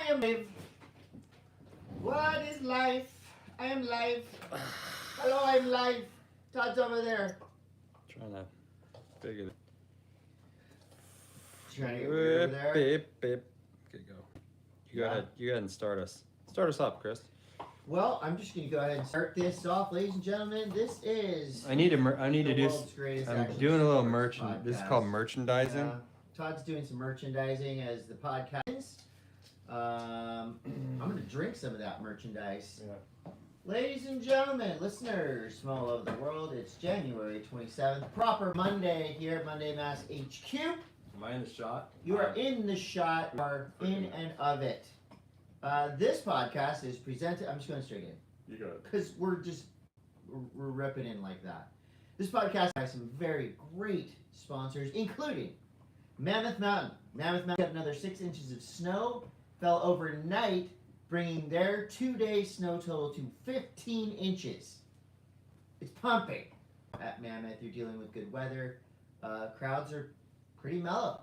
am live. What is life? I am live. Hello, I'm live. Todd's over there. Trying to figure Trying to get weird over there. Beep, beep. Okay, go. You go ahead. You go ahead and start us. Start us up, Chris. Well, I'm just gonna go ahead and start this off, ladies and gentlemen. This is I need to do. world's greatest I'm action doing a little sports merchant. This is podcast. called merchandising. Yeah. Todd's doing some merchandising as the podcast ends. I'm gonna drink some of that merchandise. Yeah. Ladies and gentlemen, listeners from all over the world, it's January 27th, proper Monday here at Monday M.A.S.S HQ. Am I in the shot? You are in the shot, you are in and of it. This podcast is presented, I'm just going straight in. You got it. Because we're ripping in like that. This podcast has some very great sponsors, including Mammoth Mountain. Mammoth Mountain got another 6 inches of snow, fell overnight, bringing their 2-day snow total to 15 inches. It's pumping at Mammoth. You're dealing with good weather. Crowds are pretty mellow.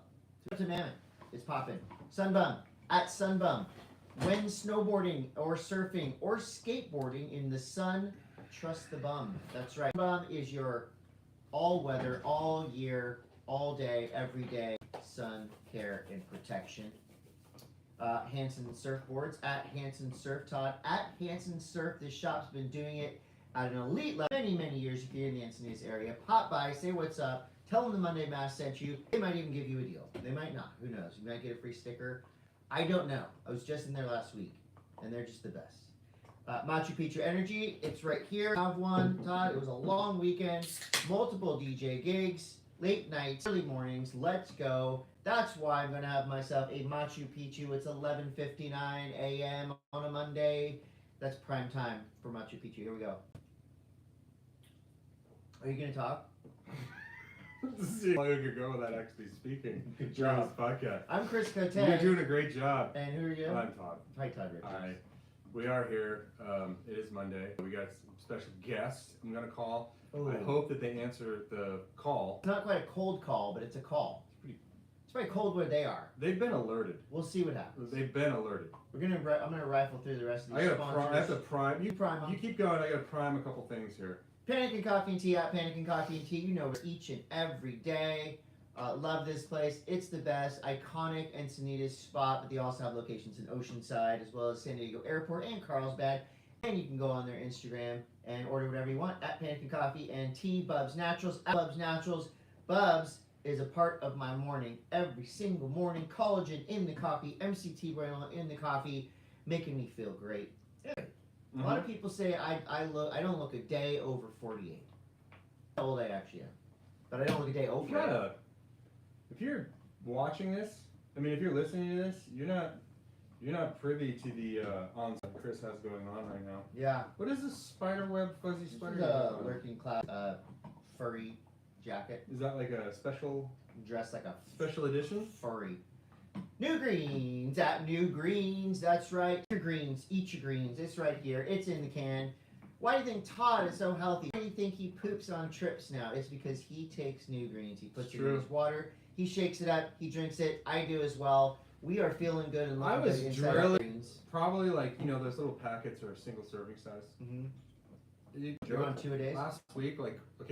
So to Mammoth, it's popping. Sunbum at Sunbum. When snowboarding or surfing or skateboarding in the sun, trust the bum. That's right. Bum is your all-weather, all-year, all-day, everyday sun care and protection. Hansen Surfboards at Hansen Surf, Todd at Hansen Surf. This shop's been doing it at an elite level many years. If you're in the Encinitas area, pop by, say what's up, tell them the Monday M.A.S.S sent you. They might even give you a deal. They might not. Who knows? You might get a free sticker. I don't know. I was just in there last week, and they're just the best. Machu Picchu Energy, it's right here. I have one, Todd. It was a long weekend, multiple DJ gigs, late nights, early mornings. Let's go. That's why I'm going to have myself a Machu Picchu. It's 11:59 a.m. on a Monday. That's prime time for Machu Picchu. Here we go. Are you going to talk? See how long you could go without actually speaking. Good During job. this podcast. I'm Chris Coté. You're doing a great job. And who are you? I'm Todd. Hi, Todd Richards. Hi. We are here. It is Monday. We got some special guests. I'm gonna call. Ooh. I hope that they answer the call. It's not quite a cold call, but it's a call. It's very cold where they are. They've been alerted. We'll see what happens. They've been alerted. I'm gonna rifle through the rest of these I sponsors. have to prime. You Prime 'em. You keep going. I gotta prime a couple things here. Panic and Coffee and Tea at Panic and Coffee and Tea. You know it each and every day. Love this place. It's the best. Iconic Encinitas spot, but they also have locations in Oceanside as well as San Diego Airport and Carlsbad. And you can go on their Instagram and order whatever you want at Panic and Coffee and Tea. Bubs Naturals at Bubs Naturals. Bubs is a part of my morning every single morning. Collagen in the coffee, MCT oil in the coffee, making me feel great. A lot of people say I don't look a day over 48. How old I actually am, but I don't look a day over. If you're watching this, I mean, if you're listening to this, you're not privy to the onset Chris has going on right now. Yeah. What is this spider web fuzzy This spider? is a working class furry jacket. Is that like a special Dressed like a special edition? furry. New Greens at New Greens. That's right. Your greens. Eat your greens. It's right here. It's in the can. Why do you think Todd is so healthy? Why do you think he poops on trips now? It's because he takes New Greens. He puts it in his water. He shakes it up. He drinks it. I do as well. We are feeling good and looking good inside our greens. Probably like, those little packets are single serving size. Mm-hmm. You're on 2 a days? Last week,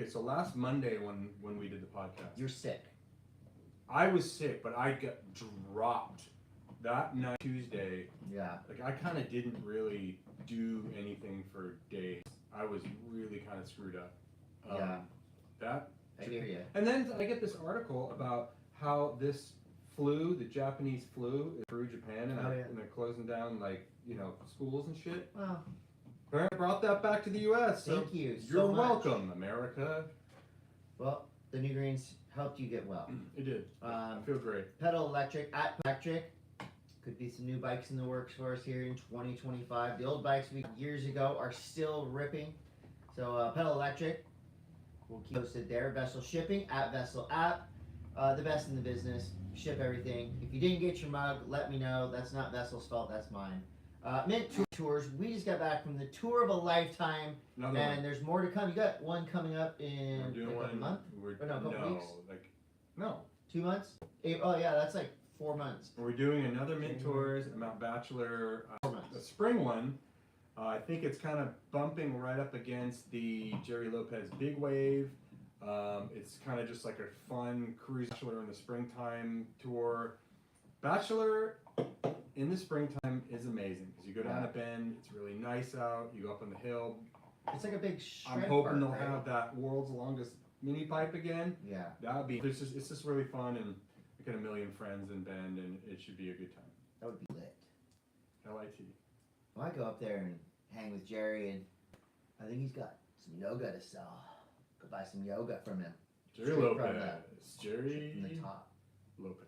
so last Monday when we did the podcast. You're sick. I was sick, but I got dropped that night, Tuesday. Yeah. I kind of didn't really do anything for days. I was really kind of screwed up. I hear you. And then I get this article about how this flu, the Japanese flu, is through Japan, and they're closing down schools and shit. Well, I brought that back to the U.S. So thank you so you're much. welcome, America. Well, the New Greens helped you get well. It did. I feel great. Pedal Electric at Electric. Could be some new bikes in the works for us here in 2025. The old bikes we years ago are still ripping. So Pedal Electric, we'll keep posted there. Vessel Shipping at Vessel App. The best in the business. Ship everything. If you didn't get your mug, let me know. That's not Vessel's fault. That's mine. Mint Tours. We just got back from the tour of a lifetime, and there's more to come. You got one coming up in a month? No, couple weeks? No. 2 months? Oh yeah, that's like 4 months. We're doing another Mint Tours, Mount Bachelor, 4 months. a spring one. I think it's kind of bumping right up against the Jerry Lopez Big Wave. It's kind of just like a fun cruise bachelor in the springtime tour. Bachelor in the springtime is amazing because you go down a bend, it's really nice out, you go up on the hill. It's like a big shred I'm hoping park, they'll right? have that world's longest mini pipe again. Yeah. That would be, it's just really fun, and I got a million friends in Bend, and it should be a good time. That would be lit. LIT. Well, I go up there and hang with Jerry, and I think he's got some yoga to sell. Go buy some yoga from him. Jerry Straight Lopez. from the Jerry top. Lopez.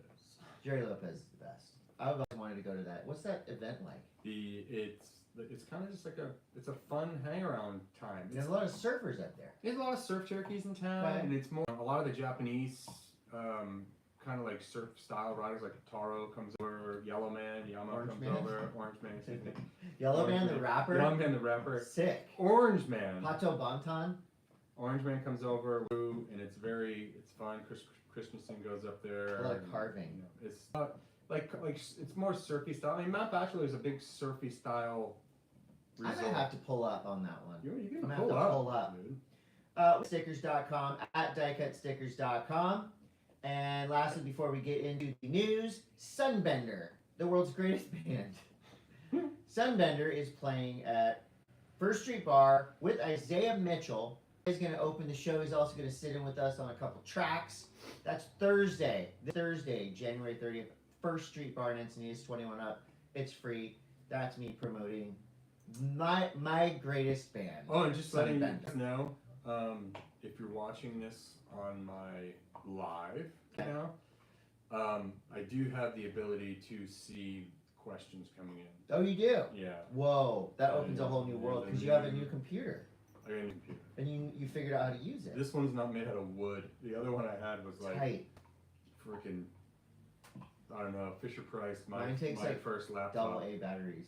Jerry Lopez is the best. I've always wanted to go to that. What's that event like? It's kind of just like it's a fun hang around time. There's a lot of surfers up there. There's a lot of surf Cherokees in town, Right. and it's more a lot of the Japanese kind of like surf style riders, like Taro comes over, Yama Orange comes Man. over, Orange Man, excuse me. Yellow Orange Man, the rapper. Yellow Man, the rapper. Sick. Orange Man. Pato Bonton. Orange Man comes over, and it's fun. Christensen goes up there. A lot of carving. You know, it's not like it's more surfy style. I mean, Mount Bachelor is a big surfy style resort. I might have to pull up on that one. You I'm can gonna pull have to up, pull up. dude. Stickers.com, at diecutstickers.com. And lastly, before we get into the news, Sunbender, the world's greatest band. Sunbender is playing at First Street Bar with Isaiah Mitchell. He's going to open the show. He's also going to sit in with us on a couple tracks. That's Thursday, January 30th. First Street Bar in Encinitas, 21 up. It's free. That's me promoting my greatest band. Oh, and just letting you Sunbender. know, if you're watching this on my live now, I do have the ability to see questions coming in. Oh, you do? Yeah, Whoa, that opens a whole new world because you have a new computer I got a new computer. and you figured out how to use it. This one's not made out of wood. The other one I had was like Tight. freaking, I don't know, Fisher Price. Mine takes my like first laptop. Double A batteries.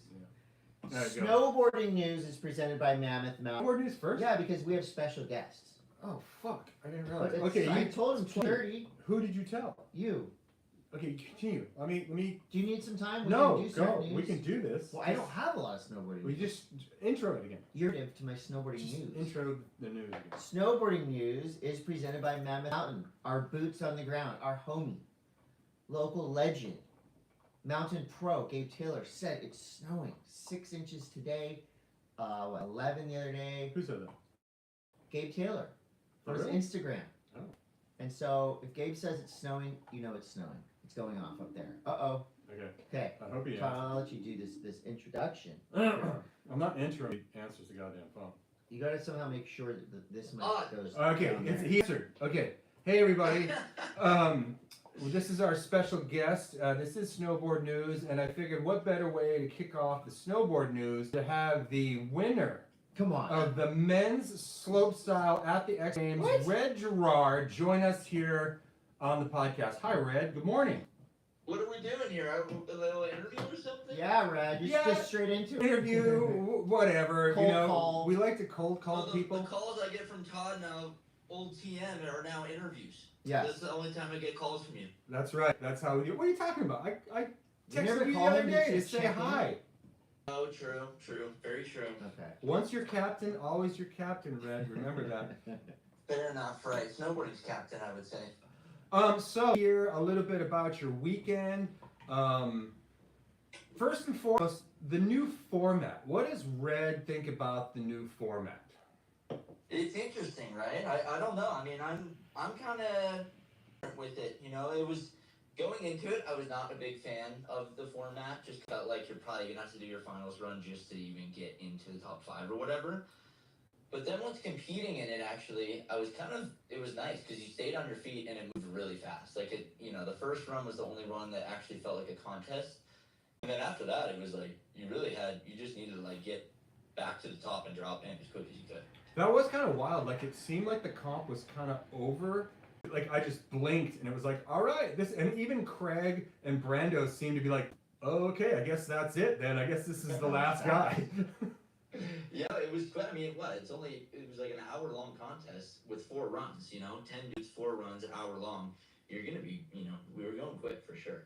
There you go. Snowboarding news is presented by Mammoth Mountain. Snowboard news first. Yeah, because we have special guests. Oh fuck! I didn't But realize. it's- Okay, I you told him 2:30. Who did you tell? You. Okay, continue. Let me. Do you need some time? We No, can do go. surf news. We can do this. Well, I don't have a lot of snowboarding We news. just intro it again. You're to my snowboarding Just news. intro the news again. Snowboarding news is presented by Mammoth Mountain, our boots on the ground, our homie, local legend, mountain pro Gabe Taylor said it's snowing 6 inches today, 11 the other day. Who said that? Gabe Taylor on Really? his Instagram. Oh. And so if Gabe says it's snowing, you know it's snowing. It's going off up there. Uh-oh. Okay. Okay. I hope he Todd, answers. I'll let you do this introduction. I'm not introing. He answers the goddamn phone. You gotta somehow make sure that this mic goes Okay, down there. he answered. Okay. Hey everybody. Well, this is our special guest. This is Snowboard News, and I figured what better way to kick off the snowboard news to have the winner Come on. of the men's slopestyle at the X Games, What? Red Gerard, join us here on the podcast. Hi, Red. Good morning. What are we doing here? A little interview or something? Yeah, Rad, you're Yeah. just straight into it. Interview, whatever. Cold you know, call. we like to cold call Well, the people. calls I get from Todd now, old TM, are now interviews. Yes. That's the only time I get calls from you. That's right. That's how we do. What are you talking about? I You texted never you the call other him to day to just say check in? hi. Oh, true, very true. Okay. Once you're captain, always your captain, Red. Remember that. Fair enough, right? Snowboarding's captain, I would say. So here a little bit about your weekend. First and foremost, the new format. What does Red think about the new format? It's interesting, right? I don't know. I mean, I'm kind of with it. You know, it was going into it. I was not a big fan of the format. Just felt like you're probably gonna have to do your finals run just to even get into the top 5 or whatever. But then once competing in it, actually, it was nice because you stayed on your feet and it moved really fast. Like the first run was the only run that actually felt like a contest. And then after that, it was like you just needed to like get back to the top and drop in as quick as you could. That was kind of wild. Like it seemed like the comp was kind of over. Like I just blinked and it was like, all right, and even Craig and Brando seemed to be like, oh, okay, I guess that's it then. I guess this is the last guy. Yeah, it was. I mean, it was like an hour-long contest with 4 runs. 10 dudes, 4 runs, an hour long. You're gonna be, we were going quick for sure.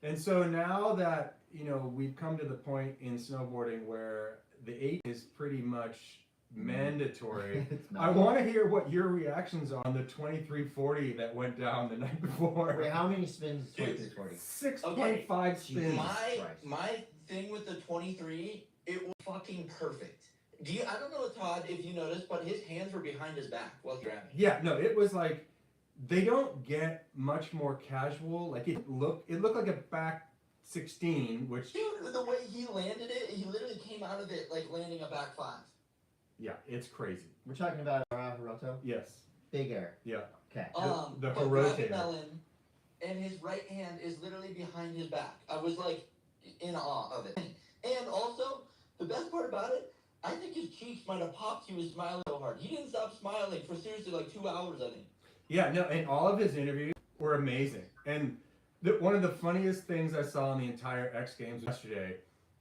And so now that, we've come to the point in snowboarding where the 8 is pretty much mandatory, It's I not. want to hear what your reactions are on the 2340 that went down the night before. Wait, how many spins is Dude, 2340? 6.5 spins. Jesus My Christ. my thing with the 23, it was fucking perfect. I don't know, Todd, if you noticed, but his hands were behind his back while grabbing. Yeah, no, it was like they don't get much more casual. Like it looked like a back 16, which Dude, the way he landed it, he literally came out of it like landing a back 5. yeah, it's crazy. We're talking about Hiroto? Yes. Big air. Yeah. Okay. The But Hirote. grabbing Melon, and his right hand is literally behind his back. I was like in awe of it. And also, the best part about it, I think his cheeks might have popped. He was smiling so hard. He didn't stop smiling for seriously like 2 hours, I think. Yeah, no, and all of his interviews were amazing. And one of the funniest things I saw in the entire X Games yesterday,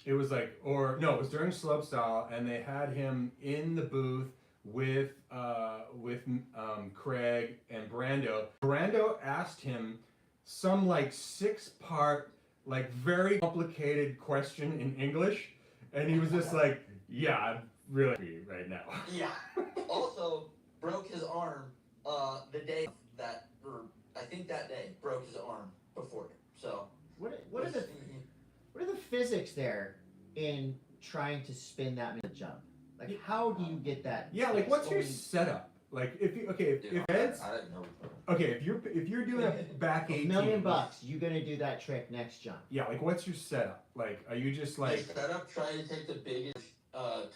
it was like, it was during slopestyle, and they had him in the booth with Craig and Brando. Brando asked him some like 6-part, like very complicated question in English, and he was just like, "Yeah, I'm really happy right now." Yeah. Also, broke his arm the day that, or I think that day, broke his arm before it. So. What are the physics there in trying to spin that mid jump? Like, how do you get that? Yeah, like what's your setup? Like if Ed's I didn't know. okay, if you're doing a back 18, $1 million, you gonna do that trick next jump? Yeah, like what's your setup? Like, are you just like setup? Try to take the biggest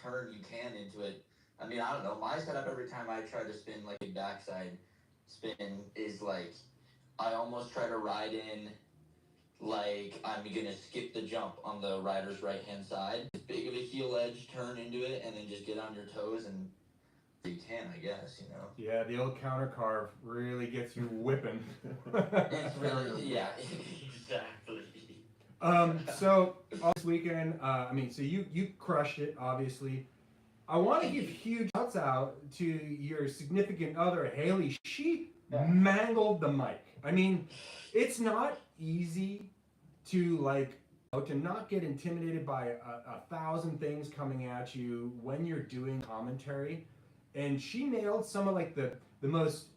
turn you can into it. I mean, I don't know. My setup every time I try to spin like a backside spin is like I almost try to ride in like I'm gonna skip the jump on the rider's right hand side. As big of a heel edge turn into it, and then just get on your toes and you can, I guess, Yeah, the old counter carve really gets you whipping. It's really, yeah, exactly. So all this weekend, so you crushed it, obviously. I want to give huge shouts out to your significant other, Haley. She mangled the mic. I mean, it's not easy to to not get intimidated by a thousand things coming at you when you're doing commentary. And she nailed some of like the most,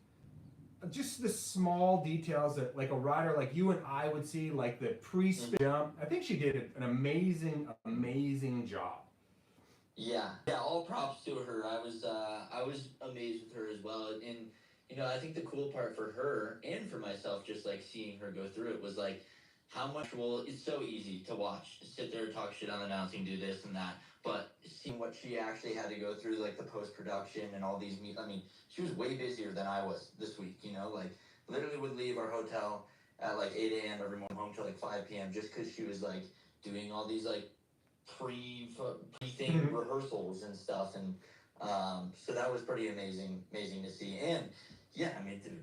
just the small details that like a rider like you and I would see, like the pre-spin jump. I think she did an amazing job. Yeah, all props to her. I was amazed with her as well. And I think the cool part for her and for myself, just like seeing her go through it, was like how much it's so easy to watch, sit there, talk shit on announcing, do this and that. But seeing what she actually had to go through, like the post-production and all these she was way busier than I was this week, like literally would leave our hotel at like 8 a.m. every morning, home till like 5 p.m. just because she was like doing all these like pre-thing rehearsals and stuff. And so that was pretty amazing to see. And yeah, I mean, dude,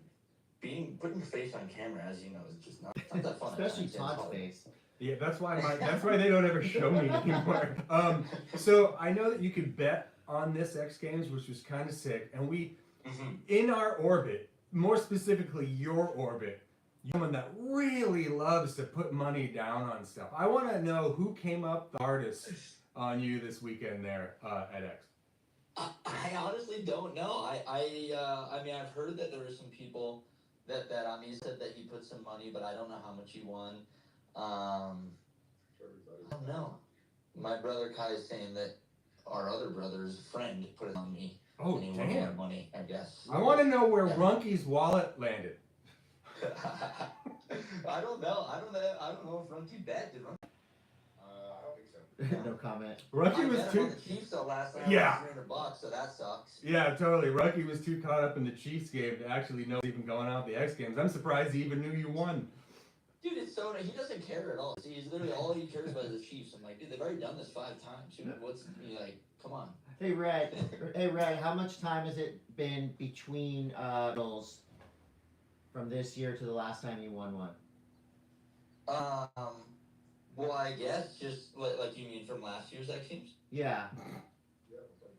putting your face on camera, as you know, is just not that fun. Especially Todd's face. Yeah, that's why they don't ever show me anymore. So I know that you could bet on this X Games, which was kind of sick, and we, in our orbit, more specifically your orbit, someone that really loves to put money down on stuff. I want to know who came up the hardest on you this weekend there at X. I honestly don't know. I mean, I've heard that there were some people that said that he put some money, but I don't know how much he won. I don't know. My brother Kai is saying that our other brother's friend put it on me. Oh, and he won damn. money, I guess. I want to know where Runky's wallet landed. I don't know. I don't know if Runky bet. Did Runky? I don't think so. No comment. Runky I was bet him too. on the Chiefs though last night. Yeah. $300, so that sucks. Yeah, totally. Runky was too caught up in the Chiefs game to actually know what's even going on with the X Games. I'm surprised he even knew you won. Dude, it's so he doesn't care at all. See, he's literally all he cares about is the Chiefs. I'm like, dude, they've already done this 5 times. Dude, come on. Hey Red, how much time has it been between medals from this year to the last time you won one? Well, I guess just like you mean from last year's X Games? Yeah.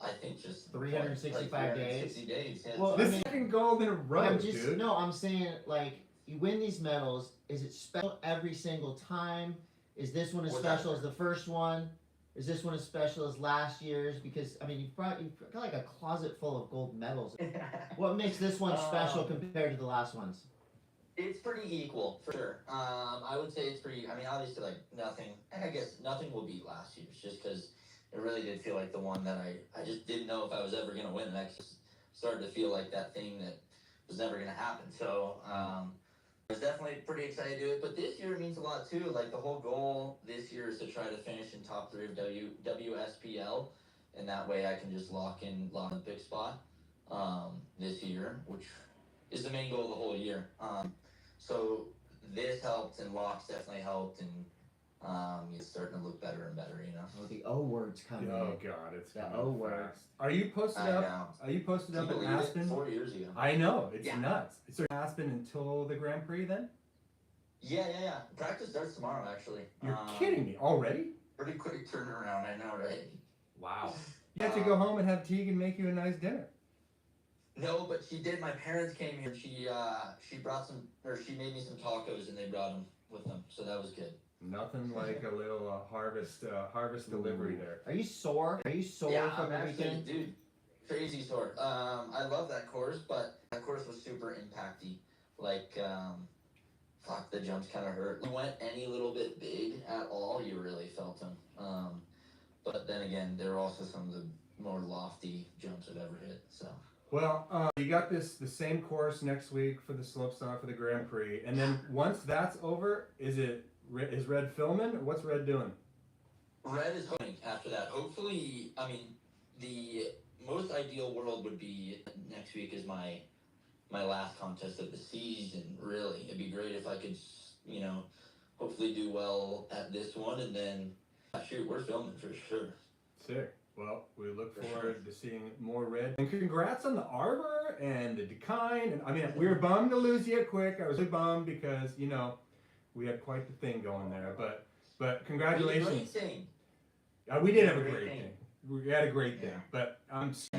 I think just 365 like days. 360 days. Yeah. Well, This second gold in a row, I'm dude. saying like you win these medals. Is it special every single time? Is this one as What's special that? as the first one? Is this one as special as last year's? Because I mean, you've got like a closet full of gold medals. What makes this one special compared to the last ones? It's pretty equal, for sure. I would say it's pretty. I mean, obviously, like nothing. I guess nothing will beat last year's, just because it really did feel like the one that I just didn't know if I was ever gonna win. And I just started to feel like that thing that was never gonna happen. So I was definitely pretty excited to do it. But this year it means a lot too. Like the whole goal this year is to try to finish in top 3 of WSPL, and that way I can just lock in Olympic spot this year, which is the main goal of the whole year. So this helped, and locks definitely helped, and it's starting to look better and better, you know. Oh, the O word's coming. Oh God, it's The coming O word. fast. Are you posted I up? know. Are you posted Can up you in believe it? Aspen? 4 years ago. I know, it's Yeah. nuts. So Aspen until the Grand Prix then? Yeah. Practice starts tomorrow, actually. You're kidding me already? Pretty quick turnaround, I know, right? Wow. You have to go home and have Tegan make you a nice dinner. No, but she did. My parents came here. She brought some, or she made me some tacos, and they brought them with them, so that was good. Nothing like a little harvest delivery there. Are you sore? Are you sore Yeah, from I'm the actually, weekend? dude, crazy sore. I love that course, but that course was super impacty. Like, fuck, the jumps kind of hurt. You went any little bit big at all, you really felt them. But then again, there were also some of the more lofty jumps I've ever hit. So. Well, you got the same course next week for the slopestyle for the Grand Prix, and then once that's over, is Red filming? Or what's Red doing? Red is hoping after that. Hopefully, I mean, the most ideal world would be next week is my last contest of the season. Really, it'd be great if I could, hopefully do well at this one, and then shoot, we're filming for sure. Sick. Well, we look forward to seeing more Red. And congrats on the Arbor and the Decline. And I mean, we were bummed to lose you quick. I was really bummed because, we had quite the thing going there. But congratulations. Great thing. We did have a great thing. We had a great thing. Yeah. But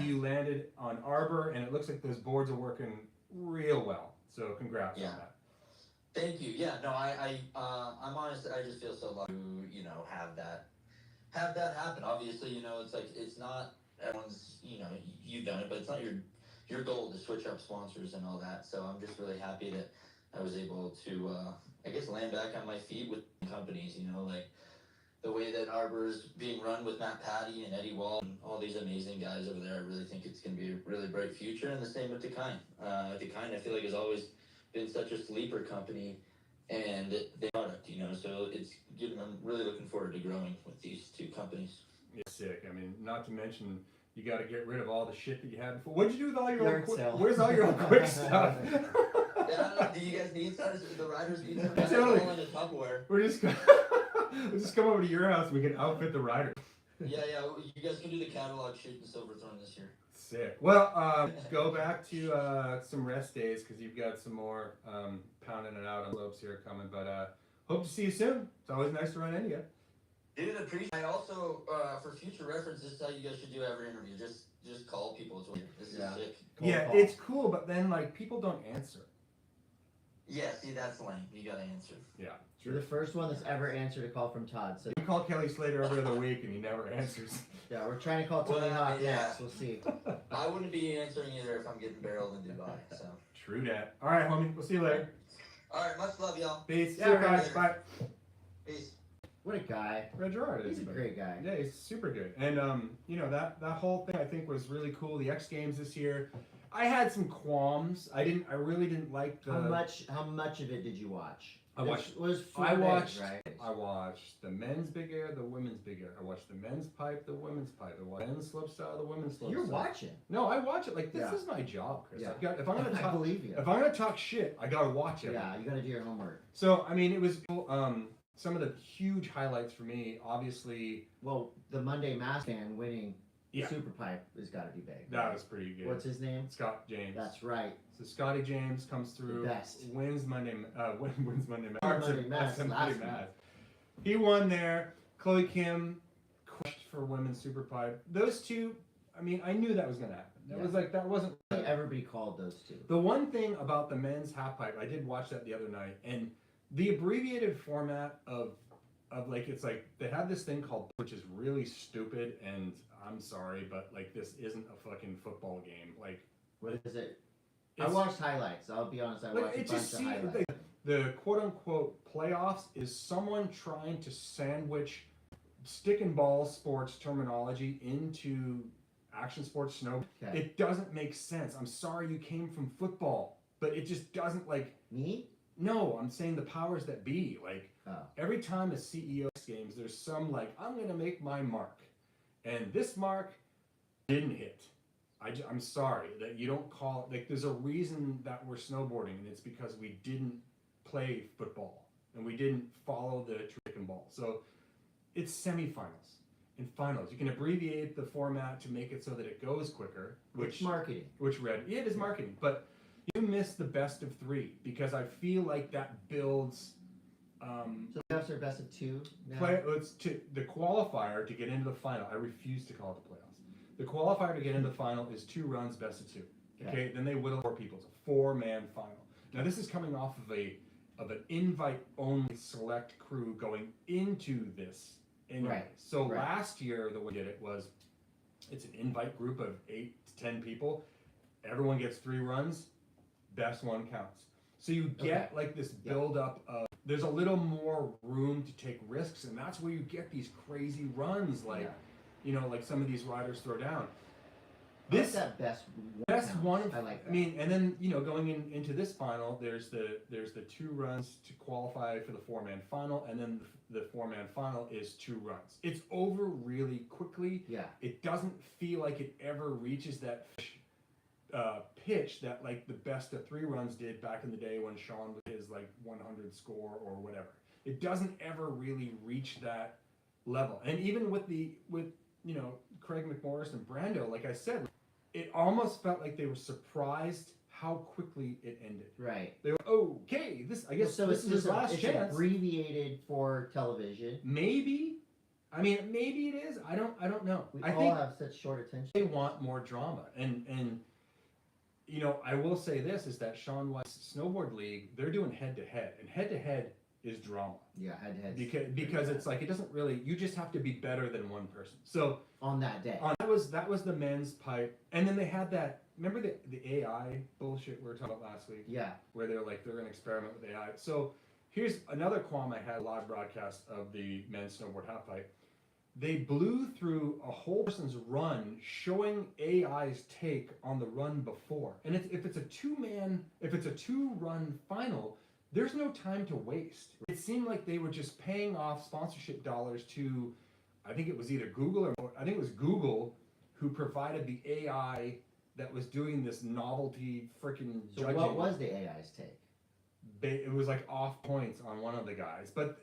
you landed on Arbor, and it looks like those boards are working real well. So congrats on that. Thank you. Yeah, no, I'm honest. I just feel so lucky to, have that happen. Obviously, it's like it's not everyone's. You've done it, but it's not your goal to switch up sponsors and all that. So I'm just really happy that I was able to, I guess, land back on my feet with companies. Like the way that Arbor's being run with Matt Patty and Eddie Wall and all these amazing guys over there. I really think it's going to be a really bright future. And the same with Decline. Decline, I feel like, has always been such a sleeper company. And the product, so I'm really looking forward to growing with these two companies. It's sick. I mean, not to mention, you got to get rid of all the shit that you had before. What'd you do with all your old sale. Where's all your old quick stuff? Yeah, do you guys need some? The riders need some? Totally. All in the Tupperware. We'll just come over to your house and we can outfit the rider. Yeah, you guys can do the catalog shoot in Silverthorne this year. Sick. Well, go back to some rest days because you've got some more pounding it out on slopes here coming. But hope to see you soon. It's always nice to run into you. Dude, appreciate. I also, for future reference, this is how you guys should do every interview. Just call people. It's weird. This is sick. Yeah, it's cool, but then people don't answer. Yeah, see, that's lame. You gotta answer. Yeah. You're the first one that's ever answered a call from Todd. So You call Kelly Slater every other week and he never answers. yeah, we're trying to call Tony Hawk next. We'll see. I wouldn't be answering either if I'm getting barreled in Dubai. So. True that. All right, homie. We'll see you later. All right, much love, y'all. Peace. Yeah, See you guys. later. Bye. Peace. What a guy. Red Gerard is He's a great guy. Yeah, he's super good. And that whole thing I think was really cool. The X Games this year, I had some qualms. I really didn't like the. How much of it did you watch? I watched. It was 4 I days, watched. right? I watched the men's big air, the women's big air. I watched the men's pipe, the women's pipe. I watched the men's slopestyle, the women's slopestyle. You're watching. No, I watch it. Like this Yeah. is my job, Chris. Yeah. If I'm gonna I talk, believe you. if I'm gonna talk shit, I gotta watch it. Yeah, you got to do your homework. So I mean, it was some of the huge highlights for me. Obviously, Well, the Monday M.A.S.S fan winning Yeah. Super Pipe has got to be big. that was pretty good. What's his name? Scott James. That's right. So Scotty James comes through, The best. wins Monday Mass. Monday Mass last week. He won there. Chloe Kim crushed for women's super pipe. Those two, I mean, I knew that was going to happen. That Yeah. was like, that wasn't. Everybody called those two. The one thing about the men's half pipe, I did watch that the other night, and the abbreviated format of like, it's like, they have this thing called, which is really stupid, and I'm sorry, but like, this isn't a fucking football game. Like, What is it? I it's- watched highlights. I'll be honest. I like, watched a it bunch just of seems highlights. like the quote unquote playoffs is someone trying to sandwich stick and ball sports terminology into action sports snow. Okay. It doesn't make sense. I'm sorry you came from football, but it just doesn't, like, Me? no, I'm saying the powers that be. Like, Oh. every time a CEO games, there's some like, I'm gonna make my mark, and this mark didn't hit. I'm sorry that you don't call it, like, there's a reason that we're snowboarding, and it's because we didn't play football and we didn't follow the trick and ball. So it's semifinals and finals. You can abbreviate the format to make it so that it goes quicker, Which marketing? yeah, it is marketing, but you miss the best of three, because I feel like that builds So the playoffs are best of two now? the qualifier to get into the final. I refuse to call it the playoffs. The qualifier to get into the final is 2 runs, best of 2. Okay, then they whittle 4 people. It's a 4-man final. Now this is coming off of an invite-only select crew going into this anyway. Right. So Right. last year the way we did it was, it's an invite group of 8 to 10 people. Everyone gets 3 runs. Best one counts. So you get like this build-up of, there's a little more room to take risks, and that's where you get these crazy runs, like, you know, like some of these riders throw down. This that best Best one. I like that. I mean, and then, you know, going into this final, there's the 2 runs to qualify for the 4-man final, and then the 4-man final is 2 runs. It's over really quickly. Yeah. It doesn't feel like it ever reaches that pitch that like the best of 3 runs did back in the day when Sean was his like 100 score or whatever. It doesn't ever really reach that level. And even with you know, Craig McMorris and Brando, like I said, it almost felt like they were surprised how quickly it ended. Right. They were, okay, this, I guess, So this it's is his last it's chance. abbreviated for television. Maybe. I mean, maybe it is. I don't know. We I all think have such short attention. they want more drama. And you know, I will say this, is that Sean White's Snowboard League, they're doing head-to-head. And head-to-head is drama. Yeah, head-to-head. Because it's like, it doesn't really, you just have to be better than one person. So on that day. that was the men's pipe. And then they had that, remember the AI bullshit we were talking about last week? Yeah. Where they're like, they're going to experiment with AI. So here's another qualm I had, live broadcast of the men's snowboard half pipe. They blew through a whole person's run showing AI's take on the run before. And if it's a 2-run final, there's no time to waste. It seemed like they were just paying off sponsorship dollars to, I think it was either Google or I think it was Google who provided the AI that was doing this novelty freaking judging. So what was the AI's take? It was like off points on one of the guys, but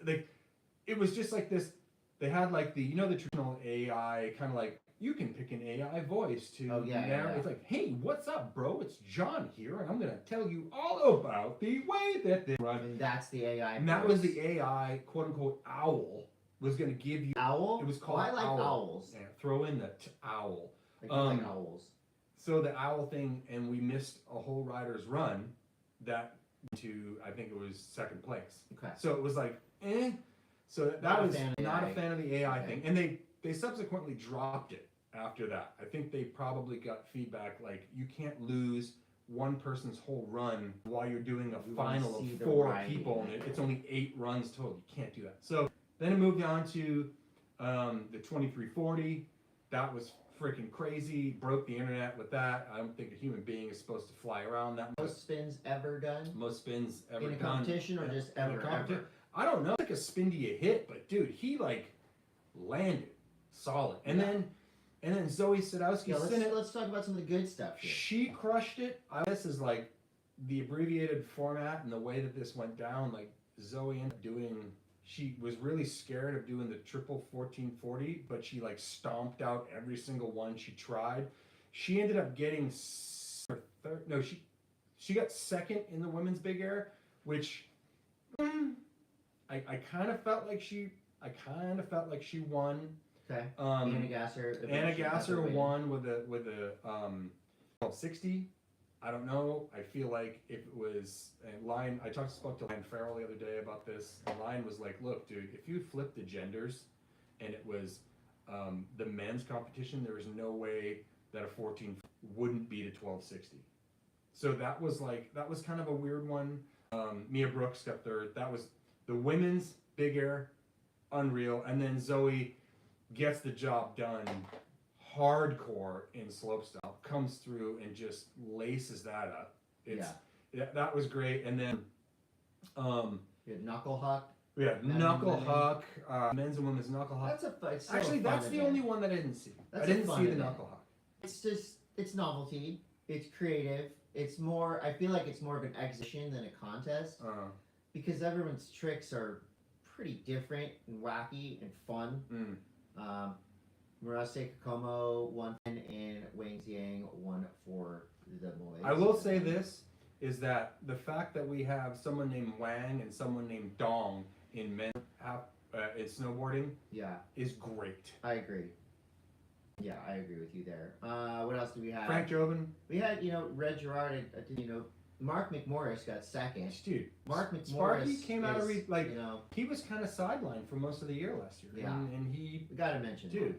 it was just like this. They had like the, you know, the traditional AI kind of like, you can pick an AI voice to narrate. It's like, hey, what's up, bro? It's John here, and I'm gonna tell you all about the way that they run. And that's the AI. And that was the AI, quote unquote, owl was gonna give you. Owl. It was called I like owl. owls. Yeah, throw in the owl. I like owls. So the owl thing, and we missed a whole rider's run that to, I think it was 2nd place. Okay. So it was like, eh. So that was not a fan of the AI thing. And they subsequently dropped it after that. I think they probably got feedback like, you can't lose one person's whole run while you're doing a final of 4 people, and it's only 8 runs total. You can't do that. So then it moved on to the 2340. That was freaking crazy. Broke the internet with that. I don't think a human being is supposed to fly around that much. Most spins ever done? Most spins ever done. In a competition or just ever? I don't know. Like a spin do you hit, but dude, he like landed solid. And then Zoe Sadowski. Yeah, let's talk about some of the good stuff here. She crushed it. This is like the abbreviated format and the way that this went down. Like Zoe ended up doing. She was really scared of doing the triple 1440, but she like stomped out every single one she tried. She ended up getting third. No, she got 2nd in the women's big air, which. I kind of felt like she won. Okay. Anna Gasser. Anna Gasser won with the 1260. I don't know. I feel like if it was a line, spoke to Lion Farrell the other day about this. The line was like, look, dude, if you flip the genders and it was the men's competition, there was no way that a 14 wouldn't beat a 1260. So that was kind of a weird one. Mia Brooks got third. That was the women's big air, unreal. And then Zoe gets the job done hardcore in slopestyle, comes through and just laces that up. That was great. And then you had Knuckle Huck. Yeah, Knuckle Huck, men's and women's Knuckle Huck. That's a fun. Actually, that's the only one that I didn't see. I didn't see the Knuckle Huck. It's novelty. It's creative. It's more. I feel like it's more of an exhibition than a contest because everyone's tricks are pretty different and wacky and fun. Murase Kokomo won and Wang Xiang won for the Malays. I will say this is that the fact that we have someone named Wang and someone named Dong in men's in snowboarding is great. I agree. Yeah, I agree with you there. What else do we have? Frank Jobin. We had, Red Gerard, Mark McMorris got second. Dude, Mark McMorris Sparky came out of he was kind of sidelined for most of the year last year. Yeah. And he... We gotta mention dude, him.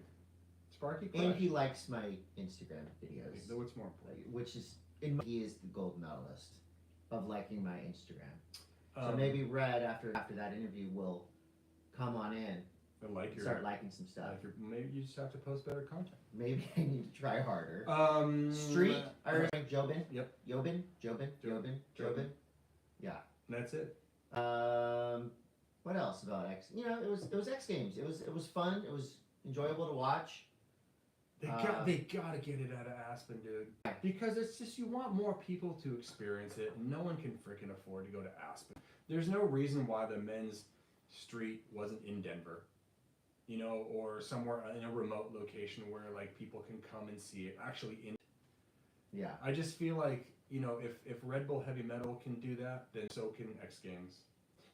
Sparky And crushed. he likes my Instagram videos. What's more important? Which is, he is the gold medalist of liking my Instagram. So maybe Red, after that interview, will come on in and start liking some stuff. Maybe you just have to post better content. Maybe I need to try harder. Street, I ranked Jobin. Yep. Jobin. Yeah. And that's it. What else about X? It was X Games. It was fun. It was enjoyable to watch. They gotta get it out of Aspen, dude. Because it's just, you want more people to experience it, and no one can freaking afford to go to Aspen. There's no reason why the men's street wasn't in Denver, or somewhere in a remote location where people can come and see it. Actually, Yeah. I just feel like if Red Bull Heavy Metal can do that, then so can X Games.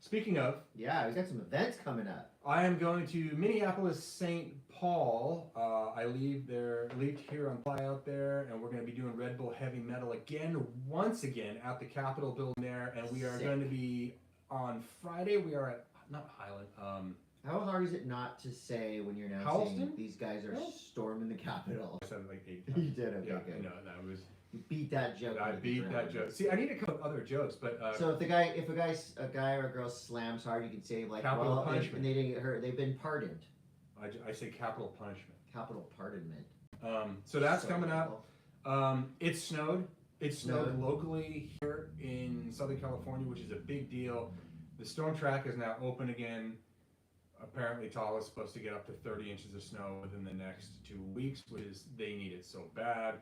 Speaking of, yeah, we got some events coming up. I am going to Minneapolis, St. Paul. I leave here on fly out there, and we're going to be doing Red Bull Heavy Metal once again at the Capitol building there, and we are going to be on Friday. We are at not Highland. How hard is it not to say when you're announcing these guys are storming the Capitol? I said it like 8 times. You did, okay, yeah, good. No, that was. You beat that joke. I beat that joke. See, I need to come up with other jokes, but so if a guy or a girl slams hard, you can say capital punishment. And they didn't get hurt. They've been pardoned. I say capital punishment. Capital pardonment. So that's coming up. It snowed. It snowed locally here in Southern California, which is a big deal. The storm track is now open again. Apparently, Tall is supposed to get up to 30 inches of snow within the next 2 weeks, which is they need it so bad.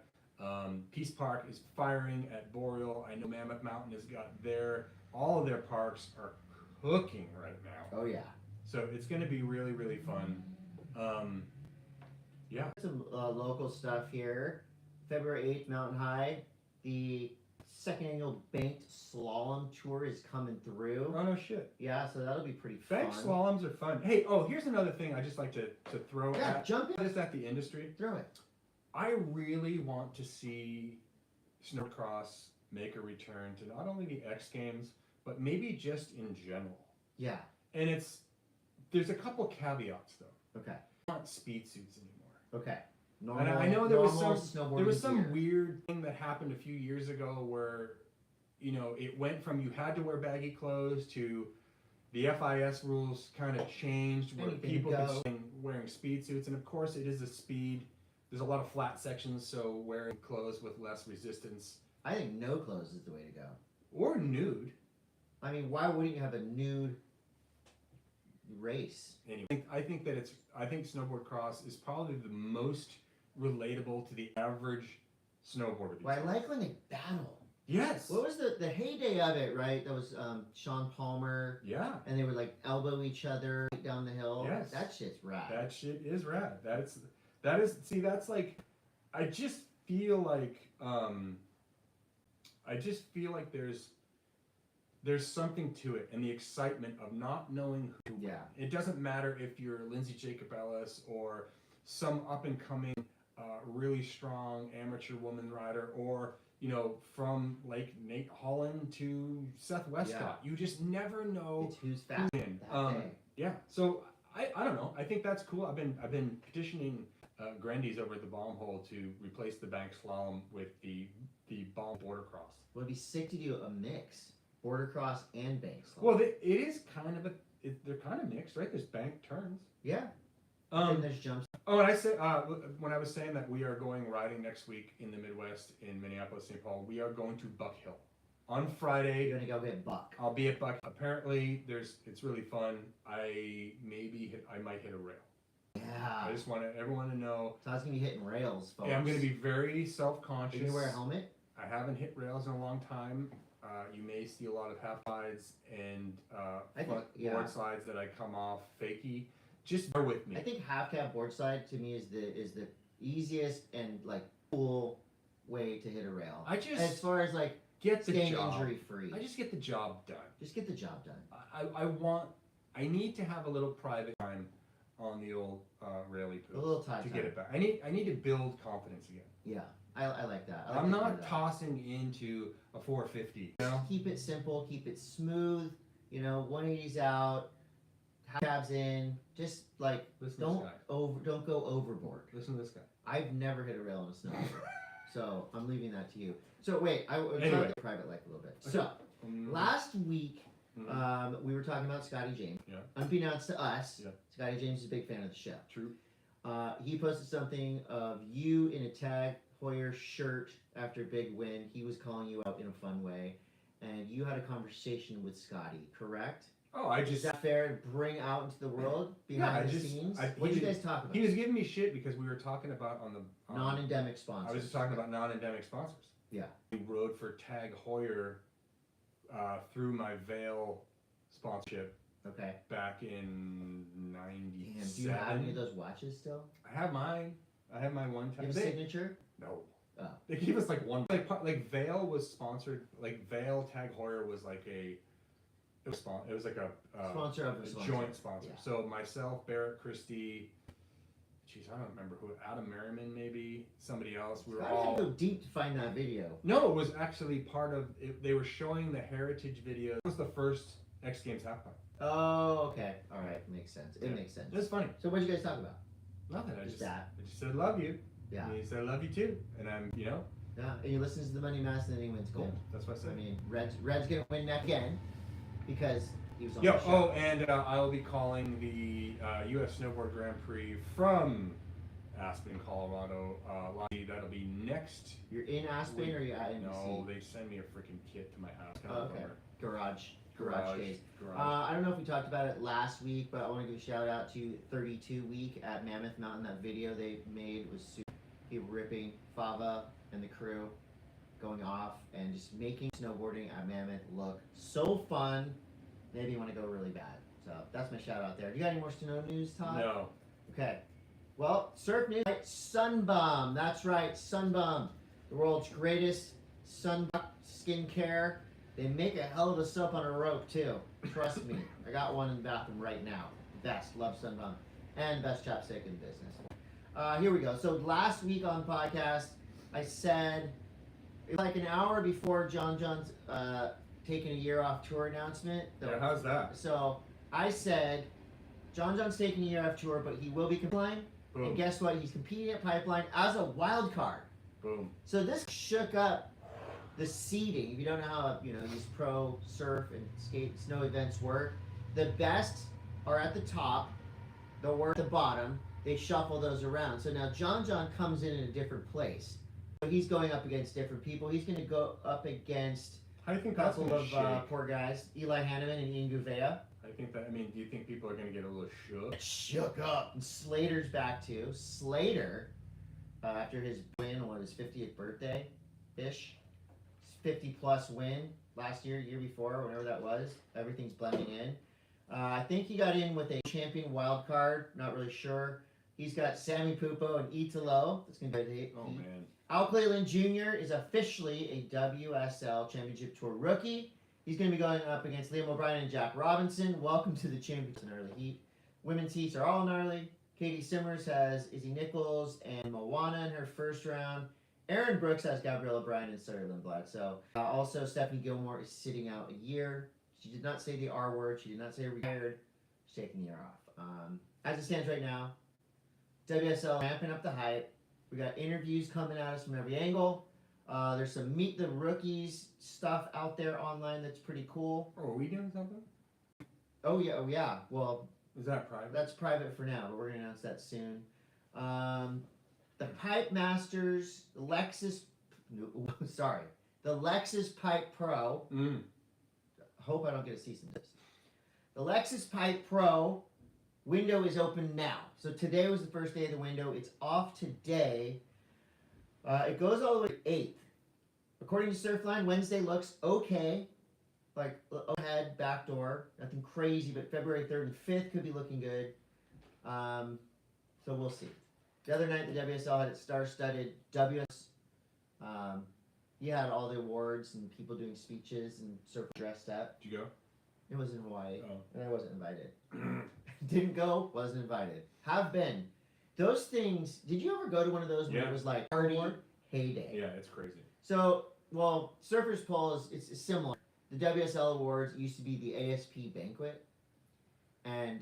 Peace Park is firing at Boreal. I know Mammoth Mountain has got all of their parks are cooking right now. Oh yeah. So it's going to be really, really fun. Yeah. Some local stuff here. February 8th, Mountain High. The second annual Banked Slalom Tour is coming through. Oh no shit. Yeah, so that'll be pretty fun. Banked slaloms are fun. Hey, here's another thing I just like to throw jump in. Just at the industry. Throw it. I really want to see snowcross make a return to not only the X Games, but maybe just in general. Yeah. And there's a couple caveats though. Okay. I don't want speed suits anymore. Okay. And I know there was some weird thing that happened a few years ago where, it went from you had to wear baggy clothes to the FIS rules kind of changed where people could start wearing speed suits. And of course it is a speed. There's a lot of flat sections, so wearing clothes with less resistance. I think no clothes is the way to go. Or nude. I mean, why wouldn't you have a nude race? Anyway, I think snowboard cross is probably the most relatable to the average snowboarder. Well, I like when they battle. Yes. What was the heyday of it, right? That was Sean Palmer. Yeah. And they would elbow each other down the hill. Yes. That shit's rad. That shit is rad. That's I just feel like there's something to it, and the excitement of not knowing who. Yeah. It doesn't matter if you're Lindsay Jacob Ellis or some up and coming, really strong amateur woman rider, or from like Nate Holland to Seth Westcott. You just never know It's who's fast in. that day. Yeah. So I don't know. I think that's cool. I've been petitioning Grandy's over at the bomb hole to replace the bank slalom with the bomb border cross. Well, it'd be sick to do a mix, border cross and bank slalom. Well, it is kind of they're kind of mixed, right? There's bank turns. Yeah. And there's jumps. Oh, and I said when I was saying that we are going riding next week in the Midwest in Minneapolis, St. Paul, we are going to Buck Hill on Friday. You're gonna go get Buck. I'll be at Buck. Apparently, it's really fun. I might hit a rail. Yeah. I just want everyone to know. So I was gonna be hitting rails, folks. Yeah, I'm gonna be very Are self-conscious. you gonna wear a helmet? I haven't hit rails in a long time. You may see a lot of half slides and board slides that I come off fakey. Just bear with me. I think half cab board slide to me is the easiest and like cool way to hit a rail. As far as like get the staying job injury free. I just get the job done. Just get the job done. I need to have a little private time on the old rally A little tie to time. get it back. I need to build confidence again. Yeah, I like that. I like I'm to hear not that. tossing into a 450. Keep it simple. Keep it smooth. 180s out, half cabs in. Just like Listen don't to this guy. don't go overboard. Listen to this guy. I've never hit a rail on a snowboard, so I'm leaving that to you. So wait, I was Anyway. talking about private life a little bit. So last week, Mhm. we were talking about Scotty James. Yeah. Unbeknownst to us, Yeah. Scotty James is a big fan of the show. True. He posted something of you in a Tag Heuer shirt after a big win. He was calling you out in a fun way, and you had a conversation with Scotty, correct? Oh, Is that fair to bring out into the world behind the scenes? What did you guys talk about? He was giving me shit because we were talking about on the Non-endemic sponsors. I was just talking about non-endemic sponsors. Yeah. We rode for Tag Heuer through my Vail sponsorship Okay. back in '97. Damn, do you have any of those watches still? I have mine. I have my one Do you tag. have a signature? No. Oh. They gave us like one. Like Vail was sponsored. Like Vail Tag Heuer was like it was like a Sponsor of a the sponsor. joint sponsor. Yeah. So myself, Barrett, Christie, I don't remember who. Adam Merriman, maybe somebody else. We were I had all. to go deep to find that video. No, it was actually part of. They were showing the heritage video. It was the first X Games halftime. Oh, okay. All right, makes sense. It Yeah. makes sense. It was funny. So what did you guys talk about? Nothing. I Just just that. said love you. Yeah. And he said I love you too. And I'm Yeah. And he listens to the Money Mass and then he wins cool. gold. That's what I I said. mean, Red's gonna win that again because he was on Yeah. the show. Oh, and I will be calling the U.S. Snowboard Grand Prix from Aspen, Colorado. That'll be next. You're in Aspen or you're at NBC? No, they send me a freaking kit to my house. Kind Oh, of okay. bummer. Garage days. Garage. I don't know if we talked about it last week, but I want to give a shout out to 32 Week at Mammoth Mountain. That video they made was super ripping. Fava and the crew going off and just making snowboarding at Mammoth look so fun. Maybe you want to go really bad. So that's my shout out there. Do you got any more snow news, Todd? No. Okay. Well, surf news. Sunbum. That's right, Sunbum. The world's greatest sun skincare. They make a hell of a soap on a rope too. Trust me. I got one in the bathroom right now. Best. Love Sunbum. And best chapstick in the business. Here we go. So last week on the podcast, I said it was like an hour before John's taking a year off tour announcement. Yeah, how's that? So I said John's taking a year off tour, but he will be competing. Boom. And guess what? He's competing at Pipeline as a wild card. Boom. So this shook up the seeding. If you don't know how these pro surf and skate snow events work, the best are at the top, the worst at the bottom. They shuffle those around. So now John comes in a different place. So he's going up against different people. He's going to go up against How do you think a that's couple going of to shake? poor guys, Eli Hanneman and Ian Gouveia. Do you think people are going to get a little shook? Shook up. And Slater's back too. Slater, after his win on his 50th birthday-ish, 50-plus win last year before, whenever that was. Everything's blending in. I think he got in with a champion wild card. Not really sure. He's got Sammy Pupo and Italo. That's going to be a Oh, man. Al Cleland Jr. is officially a WSL Championship Tour rookie. He's going to be going up against Liam O'Brien and Jack Robinson. Welcome to the Championship in early heat. Women's heats are all gnarly. Katie Simmers has Izzy Nichols and Moana in her first round. Erin Brooks has Gabriella Bryan and Sarah Lindblad. So also Stephanie Gilmore is sitting out a year. She did not say the R word. She did not say retired. She's taking the year off. As it stands right now, WSL ramping up the hype. We got interviews coming at us from every angle. There's some Meet the Rookies stuff out there online that's pretty cool. Oh, are we doing something? Oh yeah. Well, is that private? That's private for now, but we're gonna announce that soon. The Pipe Masters, the Lexus Pipe Pro. Hope I don't get a cease and desist. The Lexus Pipe Pro window is open now. So today was the first day of the window. It's off today. It goes all the way to 8th. According to Surfline, Wednesday looks okay. Like overhead, back door, nothing crazy, but February 3rd and 5th could be looking good. So we'll see. The other night, the WSL had its star-studded WS. You had all the awards and people doing speeches and surf dressed up. Did you go? It was in Hawaii, Oh. and I wasn't invited. Didn't go, wasn't invited. Have been. Those things, did you ever go to one of those when it was like party heyday? Yeah, it's crazy. So, well, Surfers Poll it's similar. The WSL Awards used to be the ASP banquet, and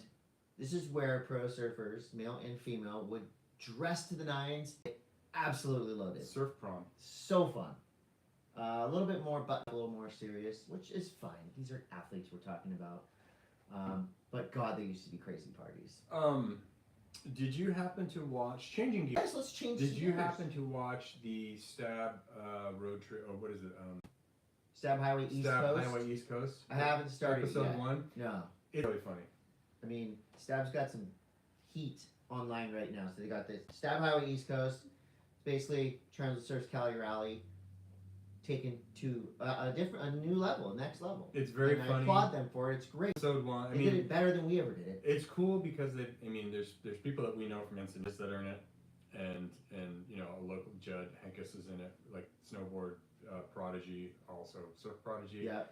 this is where pro surfers, male and female, would dress to the nines, absolutely loaded. Surf prom. So fun. A little bit more, but a little more serious, which is fine. These are athletes we're talking about. But God, they used to be crazy parties. Did you happen to watch, changing gears? Yes, let's change Did you gears. happen to watch the Stab road trip, or what is it? Stab Highway East Stab Coast? Highway East Coast? I haven't started Episode yet. 1? No. It's really funny. I mean, Stab's got some heat online right now. So they got this Stab Highway East Coast. It's basically Transit Surf's Cali Rally taken to a new level, next level. It's very and funny. I applaud them for it. It's great. Episode 1. They did it better than we ever did it. It's cool because there's people that we know from incidents that are in it, and you know, a local Judd Henkes is in it, like snowboard prodigy, also surf prodigy. Yeah.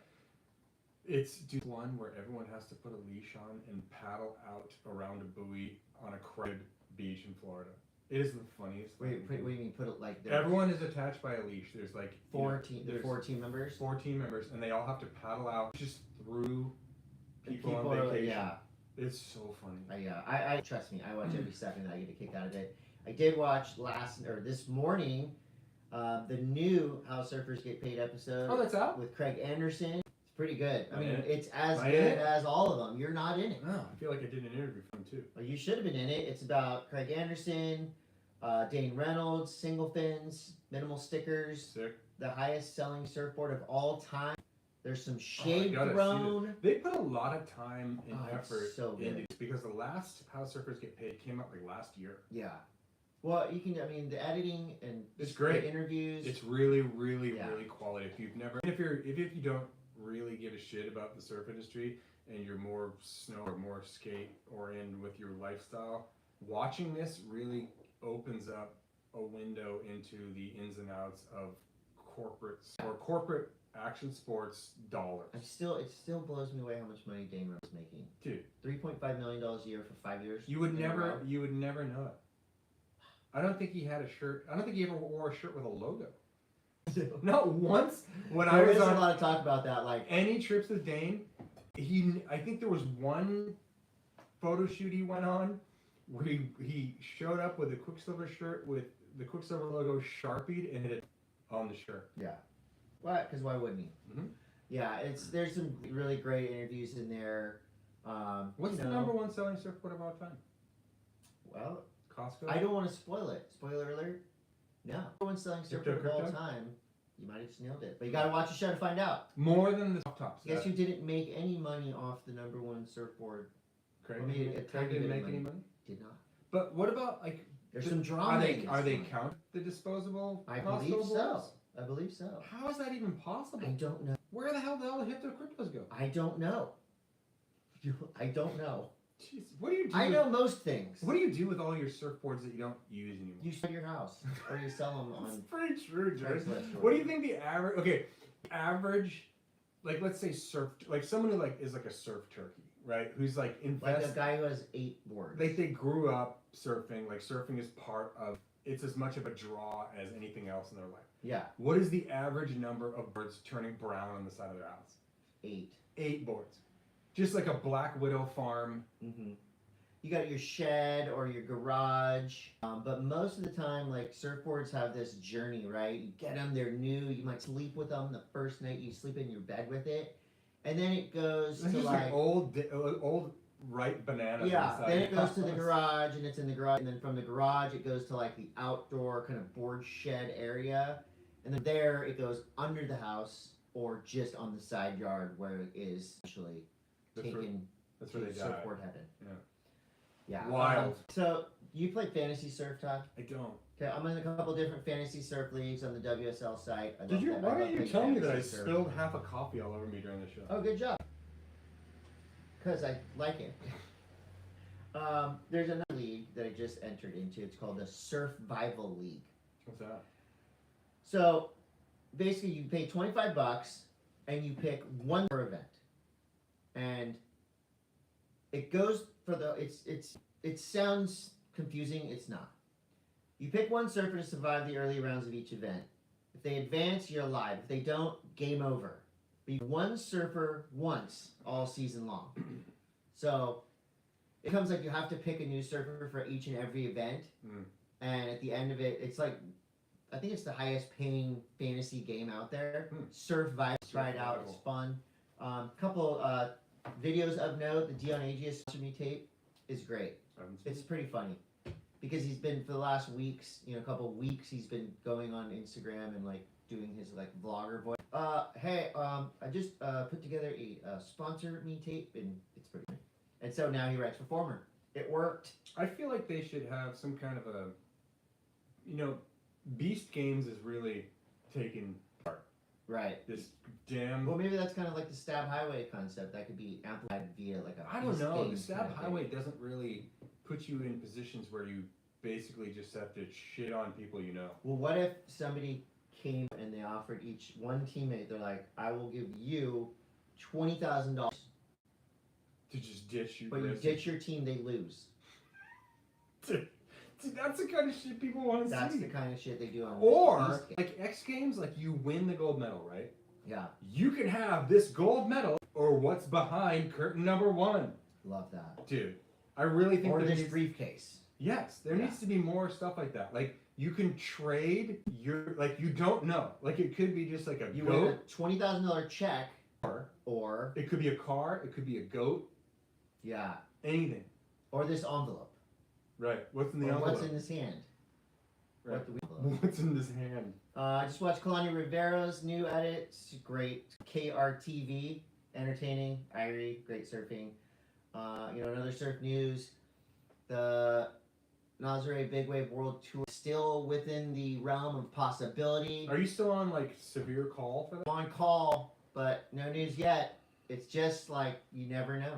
It's one where everyone has to put a leash on and paddle out around a buoy on a crowded beach in Florida. It is the funniest thing. What do you mean? Put it like Everyone is attached by a leash. There's like four team members. 4 team members, and they all have to paddle out just through people on vacation. Yeah. It's so funny. I trust me. I watch every second. I get a kick out of it. I did watch this morning, the new How Surfers Get Paid episode. Oh, that's out? With Craig Anderson. It's pretty good. I mean, in it? it's as Am I in good it? as all of them. You're not in it. No, I feel like I did an interview from him too. Well, you should have been in it. It's about Craig Anderson, Dane Reynolds, single fins, minimal stickers, Sick. the highest selling surfboard of all time. There's some Oh, I shade gotta see thrown. They put a lot of time and It's effort so good. into this because the last How Surfers Get Paid came out like last year. Yeah. Well, the editing and It's great. the interviews. It's really, really, Yeah. really quality. If you don't really give a shit about the surf industry and you're more snow or more skate oriented with your lifestyle, watching this really opens up a window into the ins and outs of corporate action sports dollars. It still blows me away how much money Dane Reynolds is making. Dude, $3.5 million a year for 5 years. you would in a never row. know it. I don't think he had a shirt. I don't think he ever wore a shirt with a logo. Not once. When I There was is on a lot of talk about that. Like, any trips with Dane, I think there was one photo shoot he went on where he showed up with a Quicksilver shirt with the Quicksilver logo sharpied and it on the shirt. yeah. Why? Because why wouldn't he? Mhm. Yeah, there's some really great interviews in there. What's the number one selling surfboard of all time? Well, Costco? I don't want to spoil it. Spoiler alert. No. Number one selling surfboard of all Crypto? time. You might have just nailed it. But you got to watch the show to find out. More than the tops. Guess who didn't make any money off the number one surfboard? Craig, Well, maybe a Craig tiny didn't bit of make any money. money? Did not. But what about like There's some drama. are they against them. count the disposable I Costco believe so. boards? I believe so. How is that even possible? I don't know. Where the hell did all the hipster cryptos go? I don't know. I don't know. Jeez, what do you do? I know most things. What do you do with all your surfboards that you don't use anymore? You sell your house, or you sell them That's on. pretty true, Jared. Craigslist or What do you think the average? Okay, average, like let's say someone who like is like a surf turkey. right? Who's like Like invested. a guy who has 8 boards. Like they grew up surfing. Like surfing is part of. It's as much of a draw as anything else in their life. Yeah. What is the average number of boards turning brown on the side of their house? 8. 8 boards. Just like a Black Widow farm. Mm-hmm. You got your shed or your garage, but most of the time, like surfboards have this journey, right? You get them, they're new. You might sleep with them the first night. You sleep in your bed with it, and then it goes It's to just like old ripe bananas. yeah. inside Then your it goes to the house. garage, and it's in the garage, and then from the garage it goes to like the outdoor kind of board shed area, and then there it goes under the house or just on the side yard where it is actually That's where- taken That's where to they die. surfboard heaven. Yeah. Yeah. Wild. So you play fantasy surf, Todd? I don't. Okay, I'm in a couple different fantasy surf leagues on the WSL site. I Did love you? that. I Why love didn't you playing tell me that I fantasy surf. spilled half a coffee all over me during the show? Oh, good job. Because I like it. There's another league that I just entered into. It's called the Surfvival League. What's that? So basically, you pay $25 and you pick one per event, and it goes for the. It sounds confusing. It's not. You pick one surfer to survive the early rounds of each event. If they advance, you're alive. If they don't, game over. Be one surfer once all season long. So it becomes like you have to pick a new surfer for each and every event. Mm. And at the end of it, it's like, I think it's the highest paying fantasy game out there. Surfvival. Try it out. It's fun. Couple videos of note. The Dion Agius Sponsor Me tape is great. It's pretty funny. Because he's been, for the last weeks, a couple of weeks, he's been going on Instagram and like doing his like vlogger voice. Hey, I just put together a sponsor me tape, and it's pretty good. And so now he writes for Former. It worked. I feel like they should have some kind of a, Beast Games is really taking part. Right. This damn. Well, maybe that's kind of like the Stab Highway concept that could be amplified via like a. I don't Beast know. The Games Stab kind of thing. Highway doesn't really put you in positions where you basically just have to shit on people you know. Well, what if somebody came and they offered each one teammate? They're like, "I will give you $20,000, To just ditch you. but you ditch your team, they lose." Dude, that's the kind of shit people want to see. That's the kind of shit they do on Or Beast Games. like X Games, like you win the gold medal, right? Yeah, You can have this gold medal or what's behind curtain number 1. love that. Dude, I really think Or there this needs, briefcase. yes, there Yeah. needs to be more stuff like that. Like you can trade your like you don't know. Like it could be just like a You win a goat, $20,000 check, or it could be a car, it could be a goat, yeah, anything. or this envelope. Right. What's in the Or envelope? what's in this hand? Right. What do we What's in this hand? I just watched Kalani Rivera's new edit. It's great. KRTV, entertaining. Irie, great surfing. Another surf news. The Nazare Big Wave World Tour still within the realm of possibility. Are you still on like severe call for that? On call, but no news yet. It's just like you never know.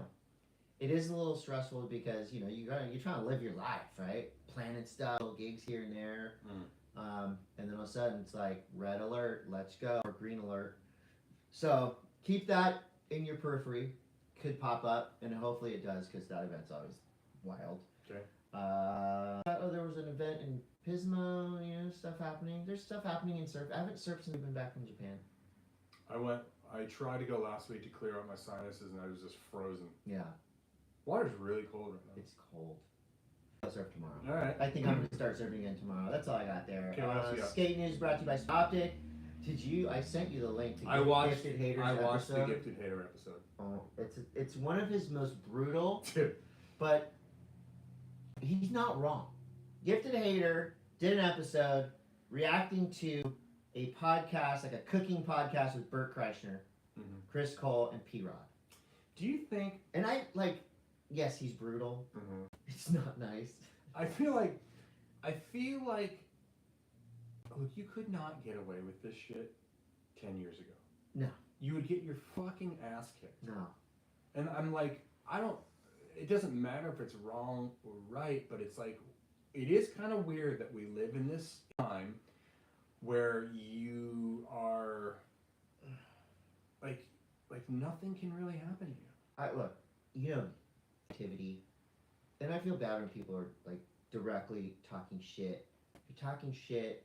It is a little stressful because you're trying to live your life, right? Planning stuff, little gigs here and there, and then all of a sudden it's like red alert, let's go, or green alert. So keep that in your periphery. Could pop up, and hopefully it does, because that event's always wild. Okay. There was an event in Pismo, stuff happening. There's stuff happening in surf. I haven't surfed since I've been back from Japan. I tried to go last week to clear out my sinuses and I was just frozen. Yeah, Water's really cold right now. it's cold. I'll surf tomorrow. All right. I think I'm going to start surfing again tomorrow. That's all I got there. Okay, what else you got? Skate news brought to you by Optic. I sent you the link to I watched Gifted Haters the episode. Gifted Hater episode. Oh, it's one of his most brutal, Dude. but he's not wrong. Gifted Hater did an episode reacting to a podcast, like a cooking podcast with Bert Kreischer, Mhm. Chris Cole, and P-Rod. Do you think And yes, he's brutal. It's not nice. I feel like look, you could not get away with this shit 10 years ago. No. You would get your fucking ass kicked. No. And I'm like, it doesn't matter if it's wrong or right, but it's like, it is kind of weird that we live in this time where you are like nothing can really happen to you. Look, activity. And I feel bad when people are like directly talking shit. You're talking shit,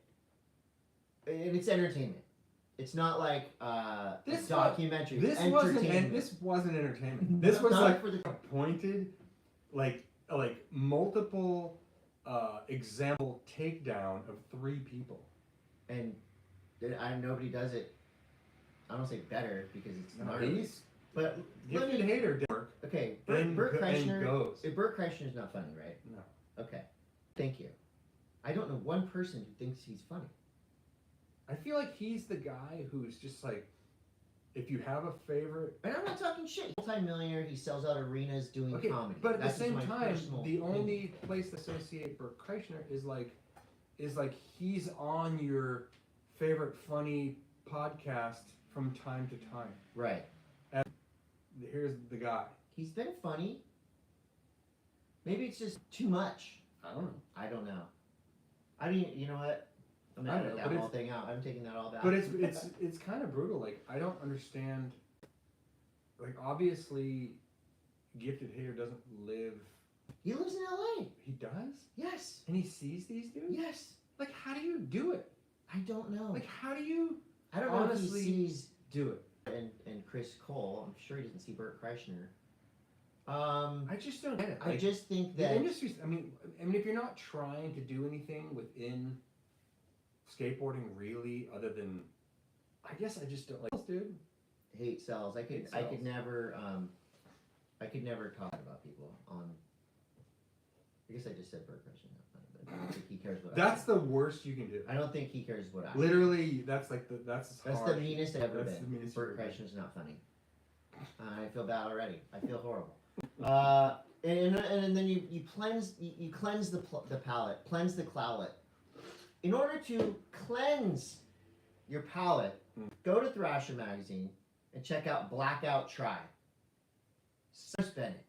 and it's entertainment. It's not like a documentary. This wasn't entertainment. This was Not like for the pointed, like multiple example takedown of 3 people. and nobody does it. I don't say better because it's No, not. he's But gifted hater did work. okay, And Bert Kreischer. goes. Bert Kreischer's not funny, right? No. Okay, thank you. I don't know one person who thinks he's funny. I feel like he's the guy who's just like, if you have a favorite. And I'm not talking shit. Multi-millionaire, he sells out arenas doing Okay, comedy. but at That's the just same my time, personal the opinion. only place to associate Bert Kreischer is like he's on your favorite funny podcast from time to time. Right. And here's the guy. He's been funny. Maybe it's just too much. I don't know. I don't know. I mean, you know what? I'm gonna I know, edit but that whole it's- thing out. I'm taking that all back. But it's kind of brutal. Like, I don't understand. Like, obviously, Gifted Hater doesn't live. He lives in LA. He does, Yes. and he sees these dudes. Yes. Like, how do you do it? I don't know. Like, how do you I don't know honestly if he sees do it? and Chris Cole. I'm sure he doesn't see Bert Kreischer. I just don't get it. I Like, just think the that industry's. I mean, if you're not trying to do anything within skateboarding, really, other than, I guess I just don't like, dude. hate sells. I could Hate sells. never talk about people on. I guess I just said Bert Kreischer, but I don't think he cares what. That's the worst you can do. I don't think he cares what I. Literally, that's that's That's hard. the meanest I've ever That's the been. meanest Bert you've ever Kreischer's not funny. I feel bad already. I feel horrible. And then you cleanse the palate, cleanse the clowlet. In order to cleanse your palate, go to Thrasher magazine and check out Blackout Try. Cyrus Bennett.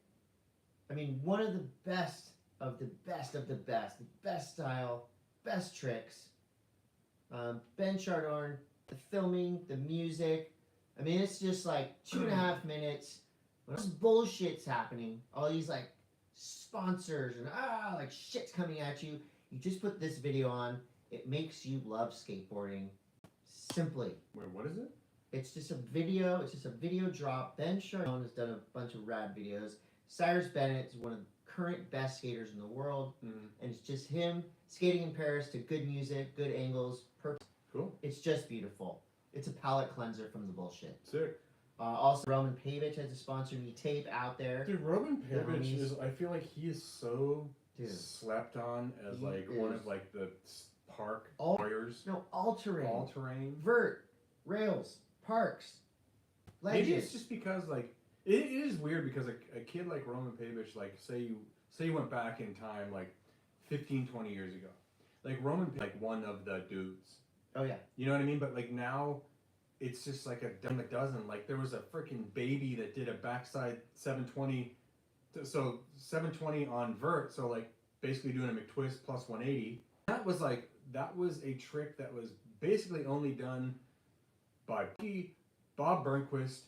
I mean, one of the best of the best of the best, the best style, best tricks. Ben Chardon, the filming, the music. I mean, it's just like 2.5 minutes. When this bullshit's happening, all these like sponsors and like shit's coming at you. You just put this video on. It makes you love skateboarding. Simply. Wait, what is it? It's just a video. It's just a video drop. Ben Chardon has done a bunch of rad videos. Cyrus Bennett is one of the current best skaters in the world, and it's just him skating in Paris to good music, good angles. Cool. It's just beautiful. It's a palate cleanser from the bullshit. Sick. Also, Roman Pavich has a sponsor me tape out there. Dude, Roman Yeah, Pavich he's- is. I feel like he is so Dude. slept on as He like one is. of like the park All- warriors. No, all terrain, All terrain. vert, rails, parks, legends. Maybe it's just because like it is weird because a kid like Roman Pavich, like say you went back in time like 15, 20 years ago, like Roman like one of the dudes. Oh yeah. You know what I mean? But like now, it's just like a dime a dozen. Like there was a freaking baby that did a backside 720, so 720 on vert. So like basically doing a McTwist plus 180. That was a trick that was basically only done by Bob Burnquist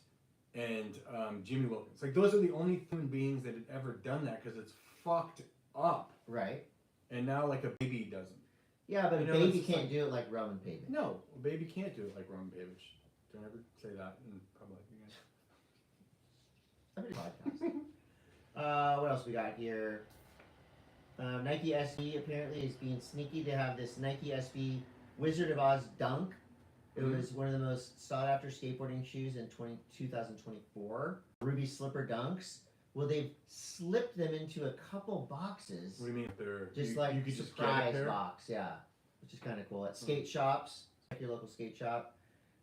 and Jimmy Wilkins. Like those are the only human beings that had ever done that because it's fucked up. Right. And now like a baby doesn't. Yeah, but You a know, baby it's can't like- do it like Roman Pavich. No, a baby can't do it like Roman Pavich. Don't ever say that in public again. Every podcast. What else we got here? Nike SB apparently is being sneaky. They have this Nike SB Wizard of Oz Dunk. It was one of the most sought after skateboarding shoes in 2024. Ruby Slipper Dunks. Well, they've slipped them into a couple boxes. What do you mean? They're Just you, like you could just get surprise it there? box, yeah. Which is kind of cool. At skate shops, like your local skate shop.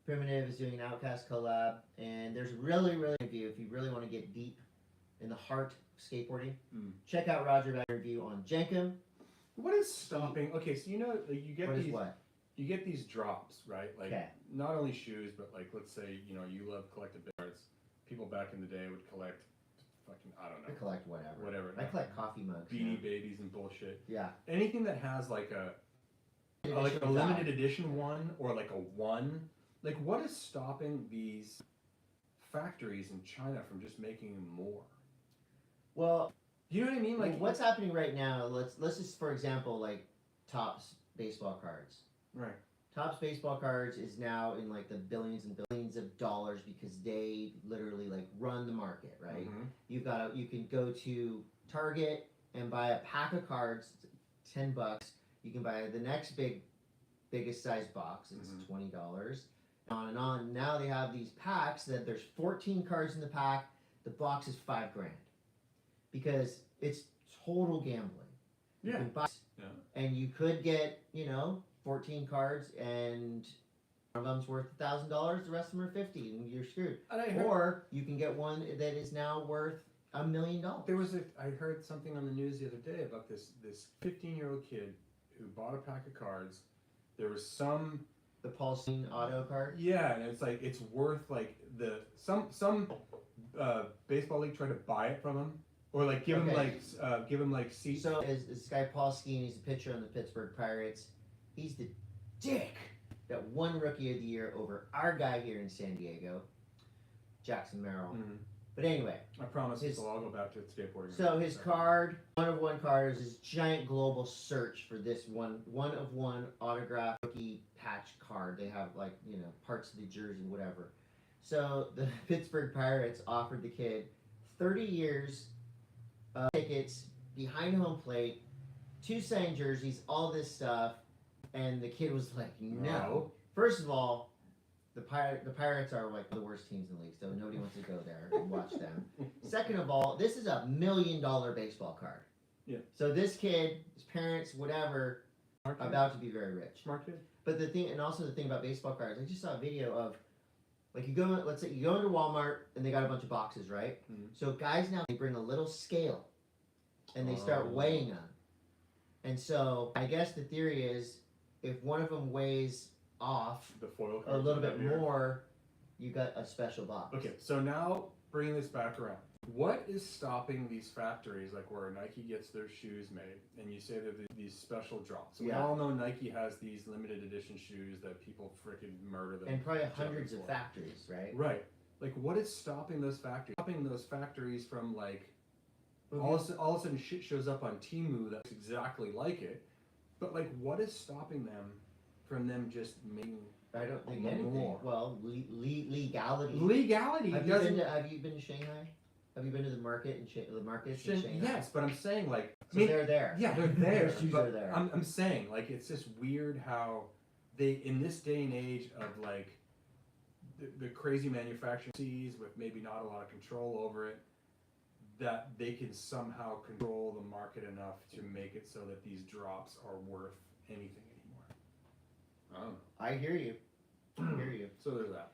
Primitive is doing an Outcast collab. And there's really review if you really want to get deep in the heart of skateboarding. Check out Roger Bagger's review on Jenkum. What is stopping? Okay, so you know like you get What is these what? you get these drops, right? Like Okay. not only shoes, but like let's say you love collectible arts. People back in the day would collect fucking I don't I know collect whatever. whatever. I collect coffee mugs. Beanie Babies and bullshit. Yeah. Anything that has like a Edition limited value. edition one or like a one. Like what is stopping these factories in China from just making more? Well, You know what I mean? Like what's happening right now? Let's just, for example, like Topps baseball cards. right. Topps baseball cards is now in like the billions and billions of dollars because they literally like run the market, right? Mhm. You can go to Target and buy a pack of cards, $10. You can buy the next biggest size box, it's Mhm. $20. On and on. Now they have these packs that there's 14 cards in the pack. The box is $5,000 because it's total gambling. You Yeah. can buy, Yeah. and you could get 14 cards and one of them's worth $1,000, the rest of them are 50, and you're screwed. And I heard, Or you can get one that is now worth $1 million. I heard something on the news the other day about this 15-year-old kid who bought a pack of cards. There was some The Paulson auto card. yeah, and it's like it's worth like some baseball league tried to buy it from him or like give him like seats. So is this guy Paul Skeene? He's a pitcher on the Pittsburgh Pirates. He's the dick that won Rookie of the Year over our guy here in San Diego, Jackson Merrill. Mhm. But anyway, I promise I'll go back to skateboarding. so his card, one of one card, is this giant global search for this one of one autograph rookie patch card. They have like parts of the jersey, whatever. So the Pittsburgh Pirates offered the kid 30 years of tickets behind home plate, 2 signed jerseys, all this stuff, and the kid was like, no. First of all, the Pirates are like the worst teams in the league, so nobody wants to go there and watch them. Second of all, this is $1 million baseball card. Yeah. So this kid, his parents, whatever, about to be very rich. Smart kid. But the thing about baseball cards, I just saw a video of, like let's say you go into Walmart and they got a bunch of boxes, right? Mhm. So guys now, they bring a little scale and they start weighing them. And so I guess the theory is if one of them weighs off The foil a little bit more, you got a special box. Okay, so now bringing this back around. What is stopping these factories, like where Nike gets their shoes made, and you say that these special drops? So we all know Nike has these limited edition shoes that people freaking murder them. And probably hundreds of factories, right? Right. Like, what is stopping those factories? Stopping those factories from like, all of a sudden shit shows up on Temu that's exactly like it, but like, what is stopping them from them just making? I don't think anything. More. Well, legality. Legality Have doesn't. you been to Shanghai? Have you been to the market in the markets in Shanghai? Yes, but I'm saying like, So they're there. Yeah, they're there. Their shoes but are there. I'm saying like it's just weird how they in this day and age of like the crazy manufacturing sees with maybe not a lot of control over it, that they can somehow control the market enough to make it so that these drops are worth anything anymore. I don't know. I hear you. I hear you. So there's that.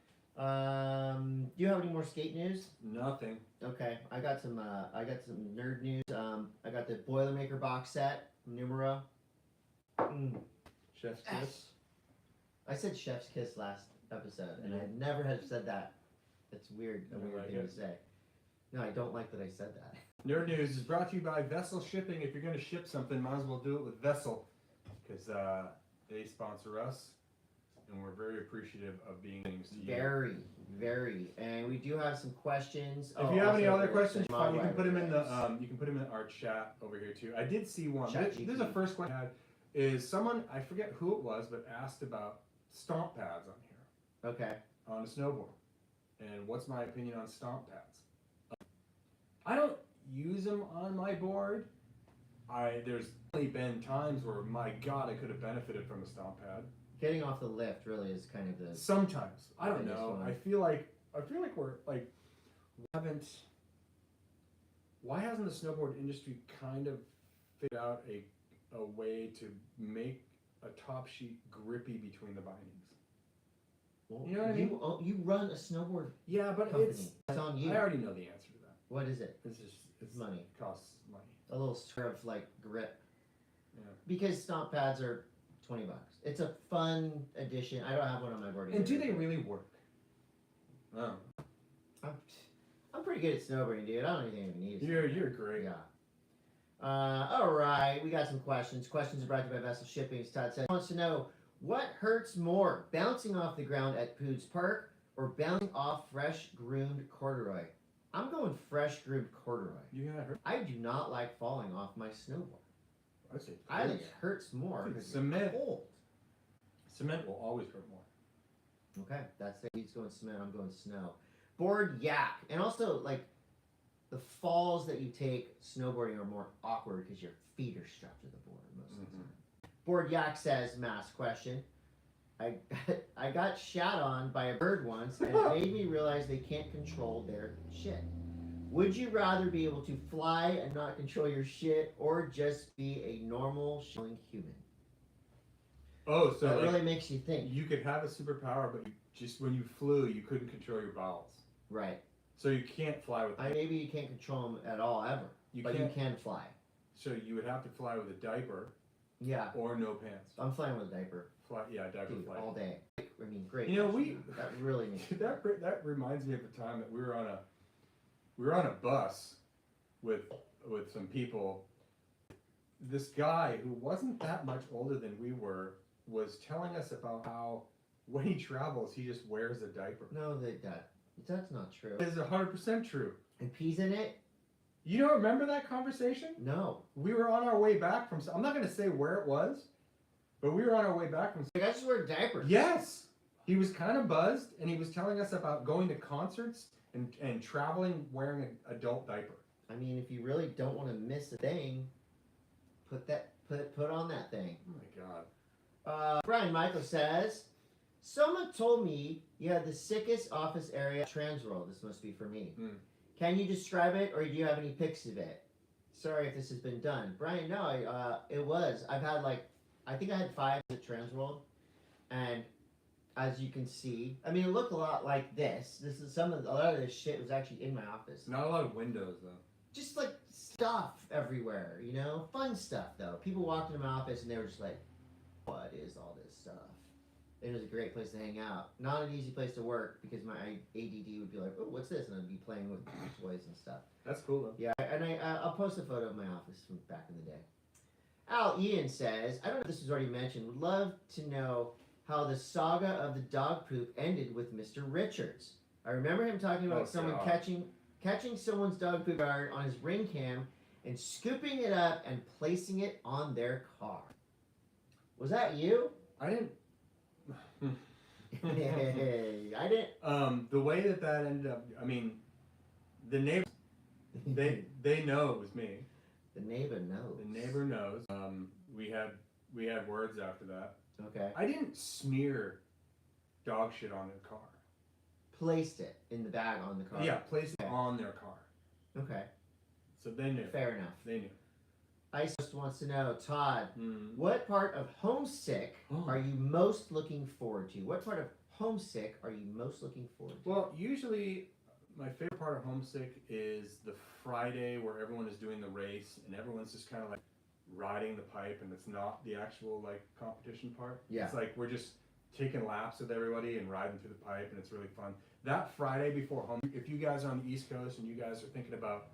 Do you have any more skate news? Nothing. Okay, I got some nerd news. I got the Boilermaker box set, Numero. Chef's kiss. I said Chef's Kiss last episode, and I never have said that. It's weird, a weird thing to say. No, I don't like that I said that. Nerd News is brought to you by Vessel Shipping. If you're going to ship something, might as well do it with Vessel, because they sponsor us, and we're very appreciative of being things to you. Very, very, and we do have some questions. If you have any other questions, you can put them in the our chat over here too. I did see one. This is the first question I had. Is someone, I forget who it was, but asked about stomp pads on here. Okay. On a snowboard, and what's my opinion on stomp pads? I don't use them on my board. There's only been times where, my God, I could have benefited from a stomp pad. Getting off the lift really is kind of the. Sometimes I don't biggest know. one. I feel like we're like haven't. Why hasn't the snowboard industry kind of figured out a way to make a top sheet grippy between the bindings? Well, You know what I mean? You run a snowboard Yeah, but company. it's on you. I already know the answer to that. What is it? It's money. Costs money. A little sort of like grip. Yeah. Because stomp pads are $20. It's a fun addition. I don't have one on my board. And do either, they but really work? Oh, I'm pretty good at snowboarding, dude. I don't even need it. you're great. Yeah. All right, we got some questions. Questions are brought to you by Vessel Shipping. Todd says, wants to know, what hurts more, bouncing off the ground at Poods Park or bouncing off fresh groomed corduroy? I'm going fresh groomed corduroy. You get hurt? I do not like falling off my snowboard. I say I think it hurts more think because cement. it's cold. Cement will always hurt more. Okay, that's it. He's going cement. I'm going snow. Board yak, and also like the falls that you take snowboarding are more awkward because your feet are strapped to the board most of the time. Board yak says, "Mass question. I got shat on by a bird once, and it made me realize they can't control their shit. Would you rather be able to fly and not control your shit, or just be a normal shilling human?" Oh, so that like, really makes you think. you could have a superpower, but you just when you flew, you couldn't control your bowels. Right. So you can't fly with. Maybe you can't control them at all ever, but you can fly. So you would have to fly with a diaper. Yeah. Or no pants. I'm flying with a diaper. Diaper Dude, flight. all day. I mean, great. You know, that really makes that reminds me of the time that we were on a bus with some people. This guy who wasn't that much older than we were was telling us about how when he travels he just wears a diaper. No, that's not true. It is 100% true. And peas in it? You don't remember that conversation? No. We were on our way back from. I'm not going to say where it was, but we were on our way back from. Like, I just wear diapers. Yes, he was kind of buzzed, and he was telling us about going to concerts and traveling wearing an adult diaper. I mean, if you really don't want to miss a thing, put on that thing. Oh my God. Brian Michael says, "Someone told me you had the sickest office area Transworld." This must be for me. Can you describe it, or do you have any pics of it? Sorry if this has been done. Brian, no, it was. I think I had 5 at Transworld, and as you can see, I mean, it looked a lot like this. A lot of this shit was actually in my office. Not a lot of windows though. Just like stuff everywhere, you know? Fun stuff though. People walked into my office and they were just like, "What is all this stuff?" It was a great place to hang out. Not an easy place to work because my ADD would be like, "Oh, what's this?" And I'd be playing with toys and stuff. That's cool though. Yeah, and I'll post a photo of my office from back in the day. Al Ian says, "I don't know if this was already mentioned. Would love to know how the saga of the dog poop ended with Mr. Richards. I remember him talking about someone catching someone's dog poop guard on his ring cam and scooping it up and placing it on their car. Was that you?" I didn't. Hey, I didn't. The way that ended up, I mean, the neighbors, they know it was me. The neighbor knows. The neighbor knows. We had words after that. Okay. I didn't smear dog shit on their car. Placed it in the bag on the car. Yeah, placed it on their car. Okay. So they knew. Fair enough. They knew. Ice just wants to know, Todd, what part of Homesick are you most looking forward to? What part of Homesick are you most looking forward to? Well, usually my favorite part of Homesick is the Friday where everyone is doing the race and everyone's just kind of like riding the pipe and it's not the actual like competition part. Yeah. It's like we're just taking laps with everybody and riding through the pipe and it's really fun. That Friday before home, if you guys are on the East Coast and you guys are thinking about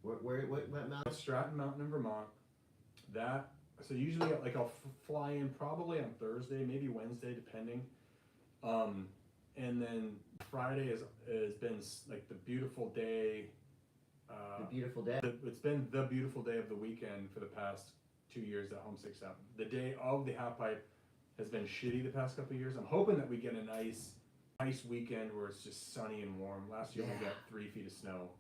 what mountain? Stratton Mountain in Vermont, so usually like I'll fly in probably on Thursday, maybe Wednesday, depending. And then Friday has been like the beautiful day. The beautiful day. It's been the beautiful day of the weekend for the past 2 years that Homesick's happened. The day of the half pipe has been shitty the past couple of years. I'm hoping that we get a nice weekend where it's just sunny and warm. Last year we got 3 feet of snow.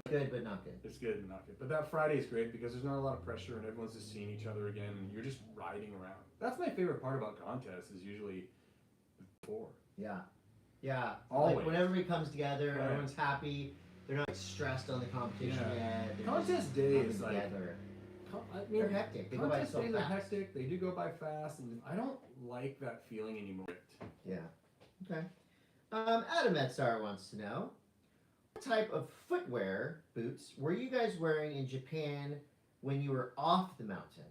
Good, but not good. It's good and not good. But that Friday is great because there's not a lot of pressure and everyone's just seeing each other again and you're just riding around. That's my favorite part about contests is usually before. Yeah. Yeah. Always. Like when everybody comes together, Right. everyone's happy. They're not stressed on the competition yet. They're Contest just day coming is like together. I mean, They're hectic. They go by contest so days are fast. hectic. They do go by fast, and I don't like that feeling anymore. Yeah. Okay. Adam Etsar wants to know, what type of footwear, boots, were you guys wearing in Japan when you were off the mountain?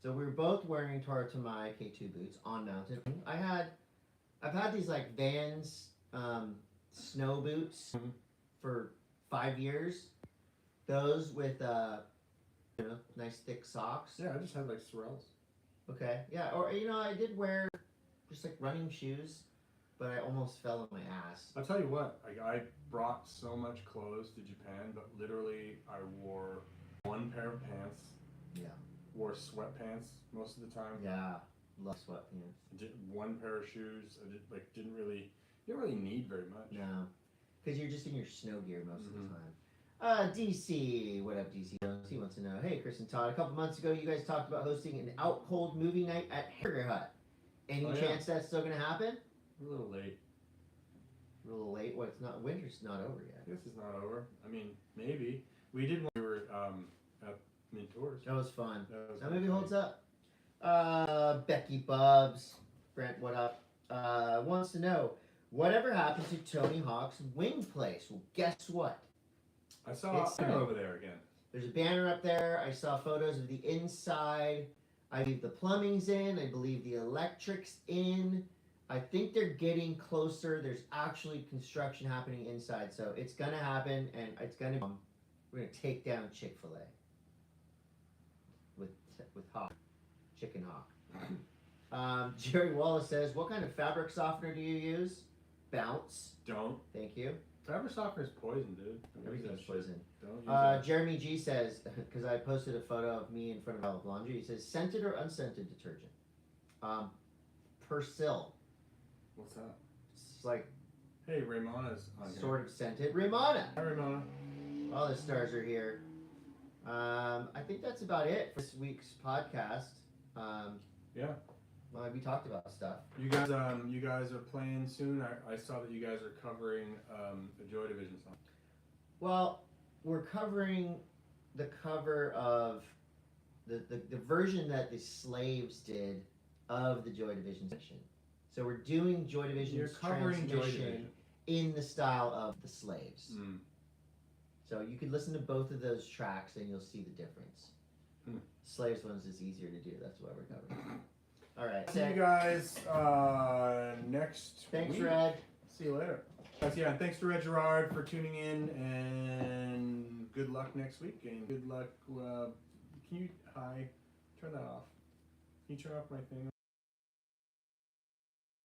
So we were both wearing Toro Tomai K2 boots on mountain. I've had these like Vans snow boots for 5 years. Those with nice thick socks. Yeah, I just had like Sorels. Okay. Yeah. Or I did wear just like running shoes, but I almost fell on my ass. I'll tell you what, like I brought so much clothes to Japan, but literally I wore one pair of pants. Yeah. Wore sweatpants most of the time. Yeah, love sweatpants. One pair of shoes. I didn't really need very much. No, because you're just in your snow gear most of the time. DC, what up, DC? He wants to know, hey, Chris and Todd, a couple months ago, you guys talked about hosting an out cold movie night at Hamburger Hut. Any chance that's still gonna happen? A little late. A little late. What? It's not. Winter's not over yet. This is not over. I mean, maybe we did when we were at Mintours. That was fun. That movie funny. holds up. Becky Bubs, Brent, what up? Wants to know whatever happened to Tony Hawk's wing place. Well, guess what? I saw It's him coming. over there again. There's a banner up there. I saw photos of the inside. I believe the plumbing's in. I believe the electric's in. I think they're getting closer. There's actually construction happening inside, so it's gonna happen, and it's gonna. We're gonna take down Chick-fil-A with Hawk, Chicken Hawk. Jerry Wallace says, "What kind of fabric softener do you use?" Bounce. Don't. Thank you. Fabric softener is poison, dude. Don't use Everything's that shit. poison. Don't use that. Jeremy G says, because I posted a photo of me in front of Olive Laundry, he says, scented or unscented detergent? Persil. What's that? It's like Hey, Raimona's on here. sort of scented. Ramona. Hi, Ramona. All the stars are here. I think that's about it for this week's podcast. Yeah. Well, we talked about stuff. You guys are playing soon. I saw that you guys are covering a Joy Division song. Well, we're covering the cover of the version that the Slaves did of the Joy Division section. So we're doing Joy Division's You're covering Joy transmission Division. in the style of the Slaves. Mm. So you could listen to both of those tracks and you'll see the difference. Slaves one's is easier to do. That's why we're covering. All right. See you guys next Thanks, week. Red. See you later. Guys, yeah, and thanks to Red Gerard for tuning in, and good luck next week. And good luck. Can you turn that off? Can you turn off my thing?